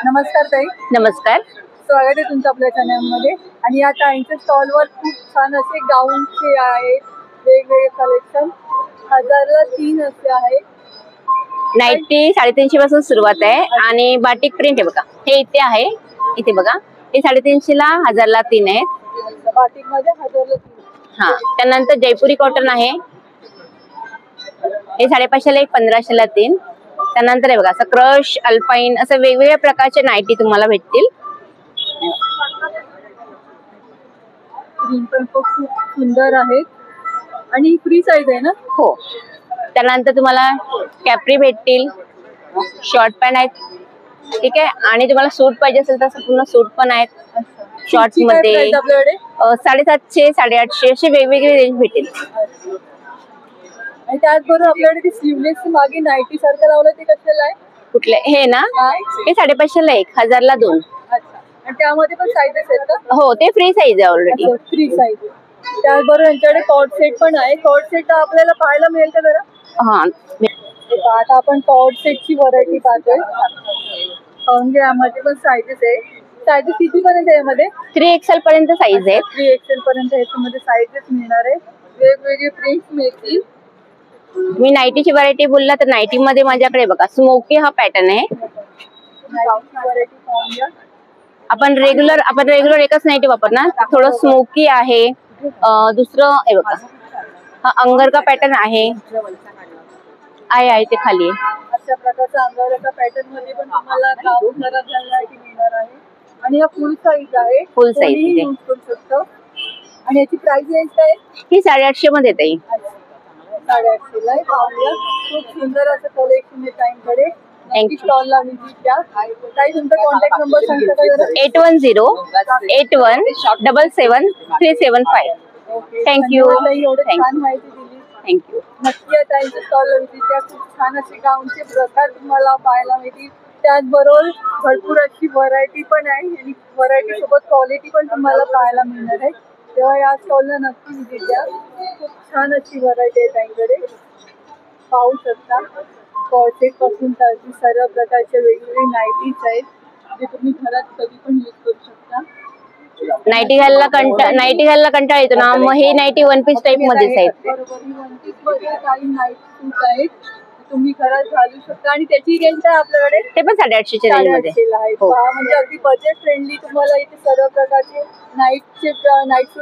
नमस्कार ताई. नमस्कार. स्वागत आहे तुमचं आपल्या चॅनलमध्ये. आणि या ताईंच्या स्टॉलवर खूप छान असे गाऊनचे आहेत, वेगवेगळे कलेक्शन. 1000ला 3 असे आहे. नाईटी 350 पासून सुरुवात आहे. आणि बाटिक प्रिंट आहे बघा, हे इथे आहे. इथे बघा, हे 350ला 1000ला 3 आहेत. बाटिक मध्ये 1000ला 3. हा. त्यानंतर जयपुरी कॉटन आहे, हे 550ला 1, 1500ला 3. त्यानंतर हे बघा, असं क्रश, अल्पाईन, असं वेगवेगळ्या प्रकारचे नाईटी तुम्हाला भेटतील. प्रिंट पण खूप सुंदर आहेत. आणि फ्री साईज आहे ना? हो. त्यानंतर तुम्हाला कॅप्री भेटतील, शॉर्ट पॅन्ट आहेत, ठीक आहे. आणि तुम्हाला सूट पाहिजे असेल तर पूर्ण सूट पण आहेत. शॉर्ट्स काय मध्ये price आपल्याकडे? 750 850 असे वेगवेगळे रेंज भेटेल. आणि त्याचबरोबर आपल्याकडे ती स्लीवलेस मागे नाईटी सारखं लावलं ते कशाला आहे? कुठले हे ना, हे 550 ला 1, 1000 ला 2. अच्छा. आणि त्यामध्ये पण साईजेस आहेत का? हो, ते फ्री साईज आहे ऑलरेडी. Free size. त्याचबरोबर यांच्याकडे कॉर्ड सेट पण आहे. कॉर्ड सेट आपल्याला पाहायला मिळेल का जरा? हा, आता आपण कॉर्ड सेटची व्हरायटी पाहतोय. म्हणजे यामध्ये पण साईजेस आहे. साईजेस किती पर्यंत आहे यामध्ये? 3XL पर्यंत साईज आहे. 3XL पर्यंत याच्यामध्ये साईजेस मिळणार आहे. वेगवेगळे प्रिंट्स मिळतील. मी नाईटीची व्हरायटी बोलला तर नाईटी मध्ये माझ्याकडे बघा स्मोकी हा पॅटर्न आहे. आपण रेग्युलर एकच नाईटी वापरणार. थोडं स्मोकी आहे. दुसरं हे बघा, हा अंगरका पॅटर्न आहे ते खाली आहे. अशा प्रकारचा अंगावरचा पॅटर्न मध्ये पण तुम्हाला गाऊन खराब झाल्यासाठी मिळणार आहे. आणि हा फुल साईज आहे. फुल साईज यूज करू शकतो. आणि याची प्राइस रेंज काय आहे? ही 850 मध्ये येते. 850 ला पाहूया. खूप सुंदर असं कलेक्शन आहे ताईंकडे. नक्की स्टॉलला व्हिजिट द्या. ताई तुमचा कॉन्टॅक्ट नंबर सांगता का जरा? 8108177375. थँक्यू. एवढं छान माहिती दिली. थँक्यू. नक्की या ताईंच्या स्टॉलला व्हिजिट द्या. खूप छान असे गाऊनचे प्रकार तुम्हाला पाहायला मिळतील. त्याचबरोबर भरपूर अशी व्हरायटी पण आहे आणि व्हरायटी सोबत क्वालिटी पण तुम्हाला पाहायला मिळणार आहे. तेव्हा या स्टॉलला नक्की व्हिजिट द्या. खूप छान अशी व्हरायटी आहे ताईंकडे. पाहू शकता कॉर्सेट पासून तर सर्व प्रकारचे वेगवेगळे नाईटीज आहेत जे तुम्ही घरात कधी पण यूज करू शकता. नाईटी घालला कंटाळा येतो ना, मग हे नाईटी वन पीस टाइप मध्येच आहेत. बरोबर, ही वन पीस मध्ये काही नाईट सूट आहेत तुम्ही घरात घालू शकता. आणि त्याची रेंज आहे आपल्याकडे ते पण 850 च्या रेंज मध्ये. म्हणजे अगदी बजेट फ्रेंडली तुम्हाला इथे सर्व प्रकारचे नाईट सूट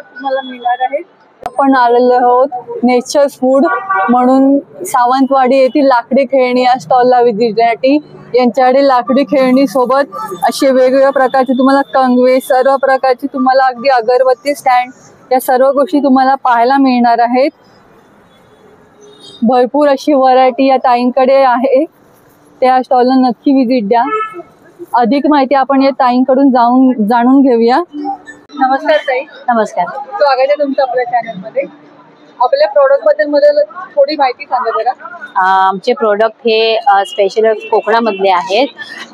तुम्हाला मिळणार आहेत. आपण आलेलो आहोत नेचर फूड म्हणून सावंतवाडी येथील लाकडी खेळणी या स्टॉलला व्हिजिट देण्यासाठी. यांच्याकडे लाकडी खेळणी सोबत असे वेगवेगळ्या प्रकारचे तुम्हाला कंगवे, सर्व प्रकारची तुम्हाला अगदी अगरबत्ती स्टँड या सर्व गोष्टी तुम्हाला पाहायला मिळणार आहेत. भरपूर अशी व्हरायटी या ताईंकडे आहे. त्या स्टॉलला नक्की व्हिजिट द्या. अधिक माहिती आपण या ताईंकडून जाणून घेऊया. नमस्कार ताई. नमस्कार. स्वागत आहे तुमचं आपल्या चॅनलमध्ये. आपल्या प्रोडक्ट बद्दल थोडी माहिती सांगा जरा. आमचे प्रोडक्ट हे स्पेशल कोकणामधले आहेत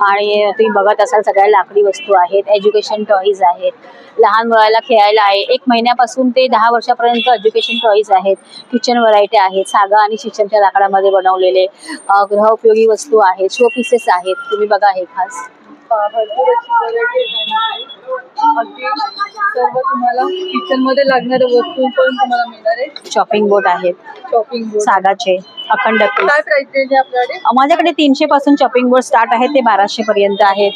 आणि तुम्ही बघत असाल सगळ्या लाकडी वस्तू आहेत. एज्युकेशन टॉईज आहेत, लहान मुलाला खेळायला आहे. 1 महिन्यापासून ते 10 वर्षापर्यंत एज्युकेशन टॉईज आहेत. किचन व्हरायटी आहेत, सागा आणि शिक्षणच्या लाकडामध्ये बनवलेले गृहोपयोगी वस्तू आहेत. शो पीसेस आहेत. तुम्ही बघा हे खास भरपूर अशी व्हरायटी आहे. अगदी सर्व तुम्हाला किचन मध्ये लागणाऱ्या वस्तू पण तुम्हाला मिळणार आहे. शॉपिंग बोर्ड आहेत, शॉपिंग बोर्ड सागाचे अखंड पीस. काय प्राइस रेंज आहे आपल्याकडे? माझ्याकडे 300 पासून शॉपिंग बोर्ड स्टार्ट आहे ते 1200 पर्यंत आहेत.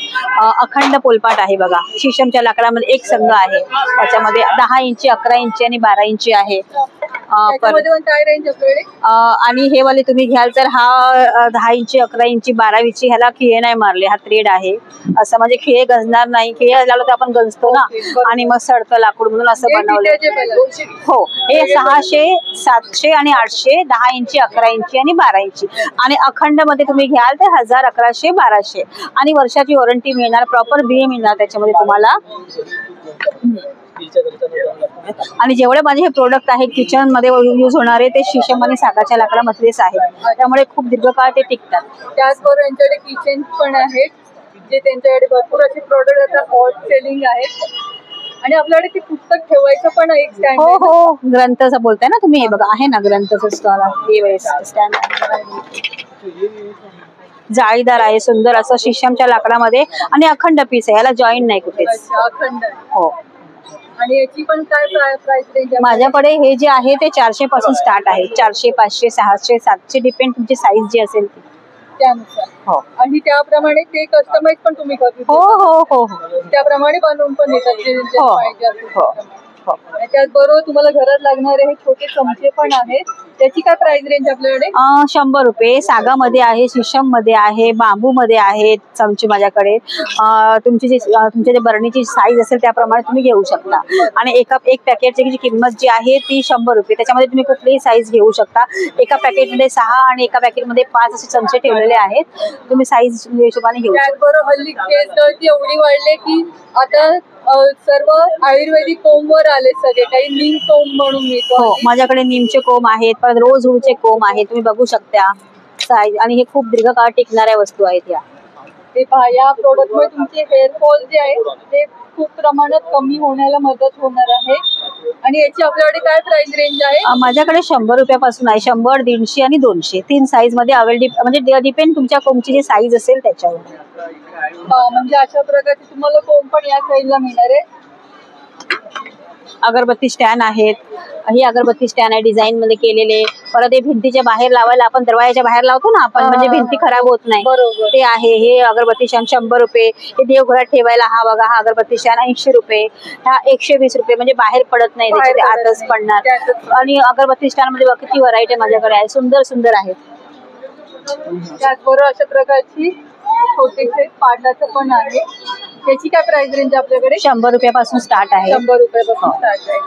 अखंड पोलपाट आहे बघा, शिशमच्या लाकडामध्ये एक संघ आहे. त्याच्यामध्ये 10 इंची, 11 इंची आणि 12 इंची आहे. काय रेंज आपल्याकडे? आणि हे वाले तुम्ही घ्याल तर हा 10 इंची, 11 इंची, 12 इंची. ह्याला खिळे नाही मारले, हा थ्रेड आहे. असं म्हणजे खिळे गंजणार नाही. खिळे लागलं तर आपण गंजतो ना आणि मग सडतं लाकूड म्हणून असं बनवलं. हो, हे 600, 700 आणि 800, 10 इंची, 11 इंची आणि 12 इंची. आणि अखंड मध्ये तुम्ही घ्याल तर 1000, 1100, 1200 आणि वर्षाची वॉरंटी मिळणार. प्रॉपर बिल मिळणार त्याच्यामध्ये तुम्हाला. आणि जेवढे माझे हे प्रोडक्ट आहेत किचन मध्ये यूज होणारे ते शिशम आणि सागाच्या लाकडामधलेच आहेत. त्यामुळे खूप दीर्घकाळ ते टिकतात. त्याचबरोबर यांच्याकडे किचन पण आहेत जे त्यांच्याकडे भरपूर असे प्रोडक्ट आता हॉट सेलिंग आहेत. आणि आपल्याकडे ते पुस्तक ठेवायचं पण एक स्टँड. हो हो, ग्रंथचं बोलताय ना तुम्ही. हे बघा आहे ना ग्रंथचं स्टॉल आहे. स्टँड जाळीदार आहे, सुंदर असं शिशमच्या लाकडामध्ये आणि अखंड पीस आहे. याला जॉईंट नाही कुठेच. अखंड. हो. आणि याची पण काय प्राइस रेंज? माझ्याकडे हे जे आहे ते 400 पासून स्टार्ट आहे. 400, 500, 600, 700 डिपेंड तुमची साईज जी असेल ती त्यानुसार. हो. आणि त्याप्रमाणे ते कस्टमाइज पण तुम्ही करतो? हो हो हो. त्याप्रमाणे बनवून पण येतात. हो. त्याचबरोबर तुम्हाला घरात लागणारे हे छोटे चमचे पण आहेत. त्याची काय प्राइस रेंज आपल्याकडे? 100 रुपये. सागामध्ये आहे, शिशम मध्ये आहे, बांबू मध्ये आहेत चमचे माझ्याकडे. तुमच्या जे बरणीची साईज असेल त्याप्रमाणे तुम्ही घेऊ शकता. आणि एक पॅकेटची जी किंमत जी आहे ती 100 रुपये. त्याच्यामध्ये तुम्ही कुठलीही साईज घेऊ शकता. एका पॅकेटमध्ये 6 आणि एका पॅकेटमध्ये 5 असे चमचे ठेवलेले आहेत. तुम्ही साईज हिशोबाने घेऊ शकता. त्याचबरोबर हल्ली गॅस एवढी वाढली की आता सर्व आयुर्वेदिक कोंबवर आले सगळे, काही नीम कोंब म्हणून मिळतो. हो, माझ्याकडे नीमचे कोंब आहेत, परत रोज वूडचे कोंब आहेत, तुम्ही बघू शकता. आणि हे खूप दीर्घकाळ टिकणाऱ्या वस्तू आहेत या. ते पहा, या प्रोडक्टमुळे तुमचे हेअरफॉल जे आहे ते खूप प्रमाणात कमी होण्याला मदत होणार आहे. आणि याची आपल्याकडे काय प्राइस रेंज आहे? माझ्याकडे 100 रुपयापासून आहे. 100, 150 आणि 200 3 साईज मध्ये अवेलेबल, म्हणजे डिपेंड तुमच्या कोंबची जी साईज असेल त्याच्यावर. म्हणजे अशा प्रकारचे तुम्हाला कोंब पण या साईजला मिळणार आहे. अगरबत्ती स्टँड आहेत, ही अगरबत्ती स्टँड आहे डिझाईन मध्ये केलेले. परत हे भिंतीच्या बाहेर लावायला, आपण दरवाजाच्या बाहेर लावतो ना आपण, म्हणजे भिंती खराब होत नाही, ते आहे. हे अगरबत्ती स्टँड 100 रुपये. हे देवघरात ठेवायला हा बघा, हा अगरबत्ती स्टँड 80 रुपये. हा 120 रुपये, म्हणजे बाहेर पडत नाही, त्याच्या आतच पडणार. आणि अगरबत्ती स्टँड मध्ये किती व्हरायटी माझ्याकडे आहे, सुंदर सुंदर आहेत. त्याचबरोबर अशा प्रकारची छोटेसे पाटाचं पण आहे. त्याची काय प्राइस रेंज आपल्याकडे? 100 रुपयापासून स्टार्ट आहे. 100 रुपयापासून स्टार्ट आहे.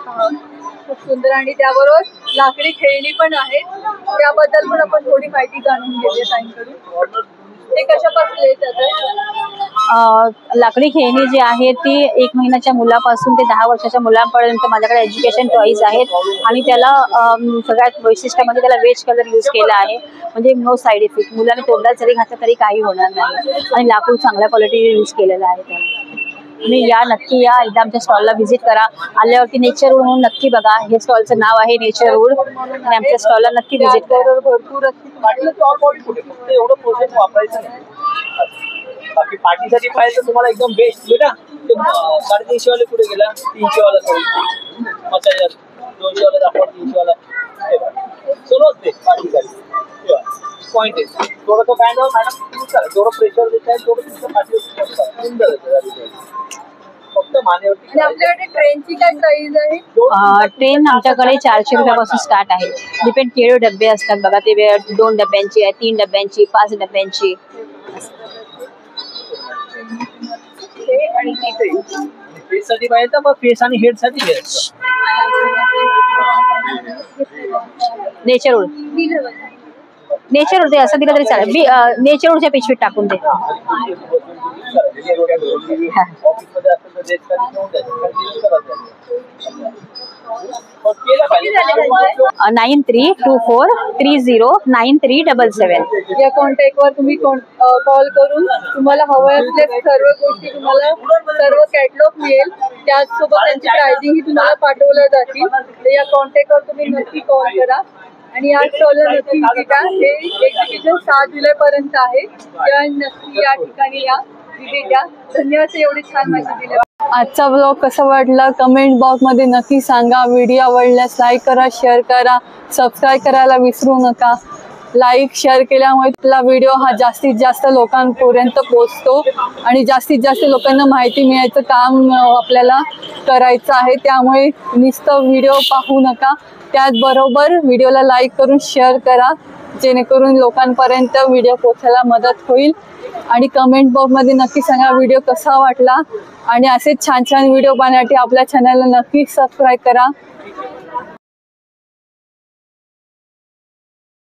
खूप सुंदर. आणि त्याबरोबर लाकडी खेळणी पण आहे, त्याबद्दल पण आपण थोडी माहिती जाणून घेऊया ताईंकडून. ते कशापासून येतात? लाकडी खेळणी जी आहे ती 1 महिन्याच्या मुलापासून ते 10 वर्षाच्या मुलांपर्यंत माझ्याकडे एज्युकेशन टॉईज आहेत. आणि त्याला सगळ्यात वैशिष्ट्य म्हणजे त्याला वेज कलर यूज केला आहे, म्हणजे नो साईड इफेक्ट. मुलाने तोंडात जरी घातलं तरी काही होणार नाही. आणि लाकूड चांगल्या क्वालिटी यूज केलेला आहे त्याला. तुम्ही या, नक्की या, एकदा आमच्या स्टॉलला व्हिजिट करा. आल्यावरती नेचर वूड म्हणून नक्की बघा. हे स्टॉलचं नाव आहे नेचर वूड, आणि आमच्या स्टॉलला नक्की व्हिजिट करा. भरपूर एवढं प्रोसेस वापरायचं नाही. बाकी पार्टीसाठी पाहिजे तर तुम्हाला एकदम बेस्ट बेटा. 350 वाले पुढे गेला, 300 वाला मसाज, 200 वाला दाखवा, 300 वाला सर्वच ते पार्टीसाठी पॉईंट आहे. थोडंसं बँड मॅडम जेवढं प्रेशर देत आहे तेवढं तुमचं पाठी सुंदर आहे. फक्त मानेवरती. आणि आपल्याकडे ट्रेनची काय प्राइस आहे? ट्रेन आमच्याकडे 400 रुपयापासून स्टार्ट आहे. डिपेंड केवढे डबे असतात बघा, ते 2 डब्यांची आहे, 3 डब्यांची, 5 डब्यांची. आणि फेससाठी पाहिजे तर मग फेस आणि हेडसाठी नेचर वूड, नेचर वूड असं दिलं तरी चालेल. नेचर वूडच्या पिशवीत टाकून दे. 9324309377. या कॉन्टॅक्टवर तुम्ही कॉल करून तुम्हाला हवं असलेल्या सर्व गोष्टी, तुम्हाला सर्व कॅटलॉग मिळेल. त्याचसोबत त्यांची प्राइसिंग ही तुम्हाला पाठवल्या जातील. तर या कॉन्टॅक्टवर तुम्ही नक्की कॉल करा आणि या स्टॉलला नक्की विजिट द्या. हे एक्झिबिशन 7 जुलैपर्यंत आहे, तेव्हा नक्की या ठिकाणी या, विजिट द्या. धन्यवाद एवढी छान माहिती दिली. आजचा ब्लॉग कसा वाटला कमेंट बॉक्समध्ये नक्की सांगा. व्हिडिओ आवडल्यास लाईक करा, शेअर करा, सबस्क्राईब करायला विसरू नका. लाईक शेअर केल्यामुळे आपला व्हिडिओ हा जास्तीत जास्त लोकांपर्यंत पोहोचतो आणि जास्तीत जास्त लोकांना माहिती मिळायचं काम आपल्याला करायचं आहे. त्यामुळे नुसतं व्हिडिओ पाहू नका, त्याचबरोबर व्हिडिओला लाईक करून शेअर करा, जेणेकरून लोकांपर्यंत व्हिडिओ पोहोचायला मदत होईल. आणि कमेंट बॉक्समध्ये नक्की सांगा व्हिडिओ कसा वाटला. आणि असेच छान छान व्हिडिओ पाहण्यासाठी आपल्या चॅनलला नक्की सबस्क्राईब करा.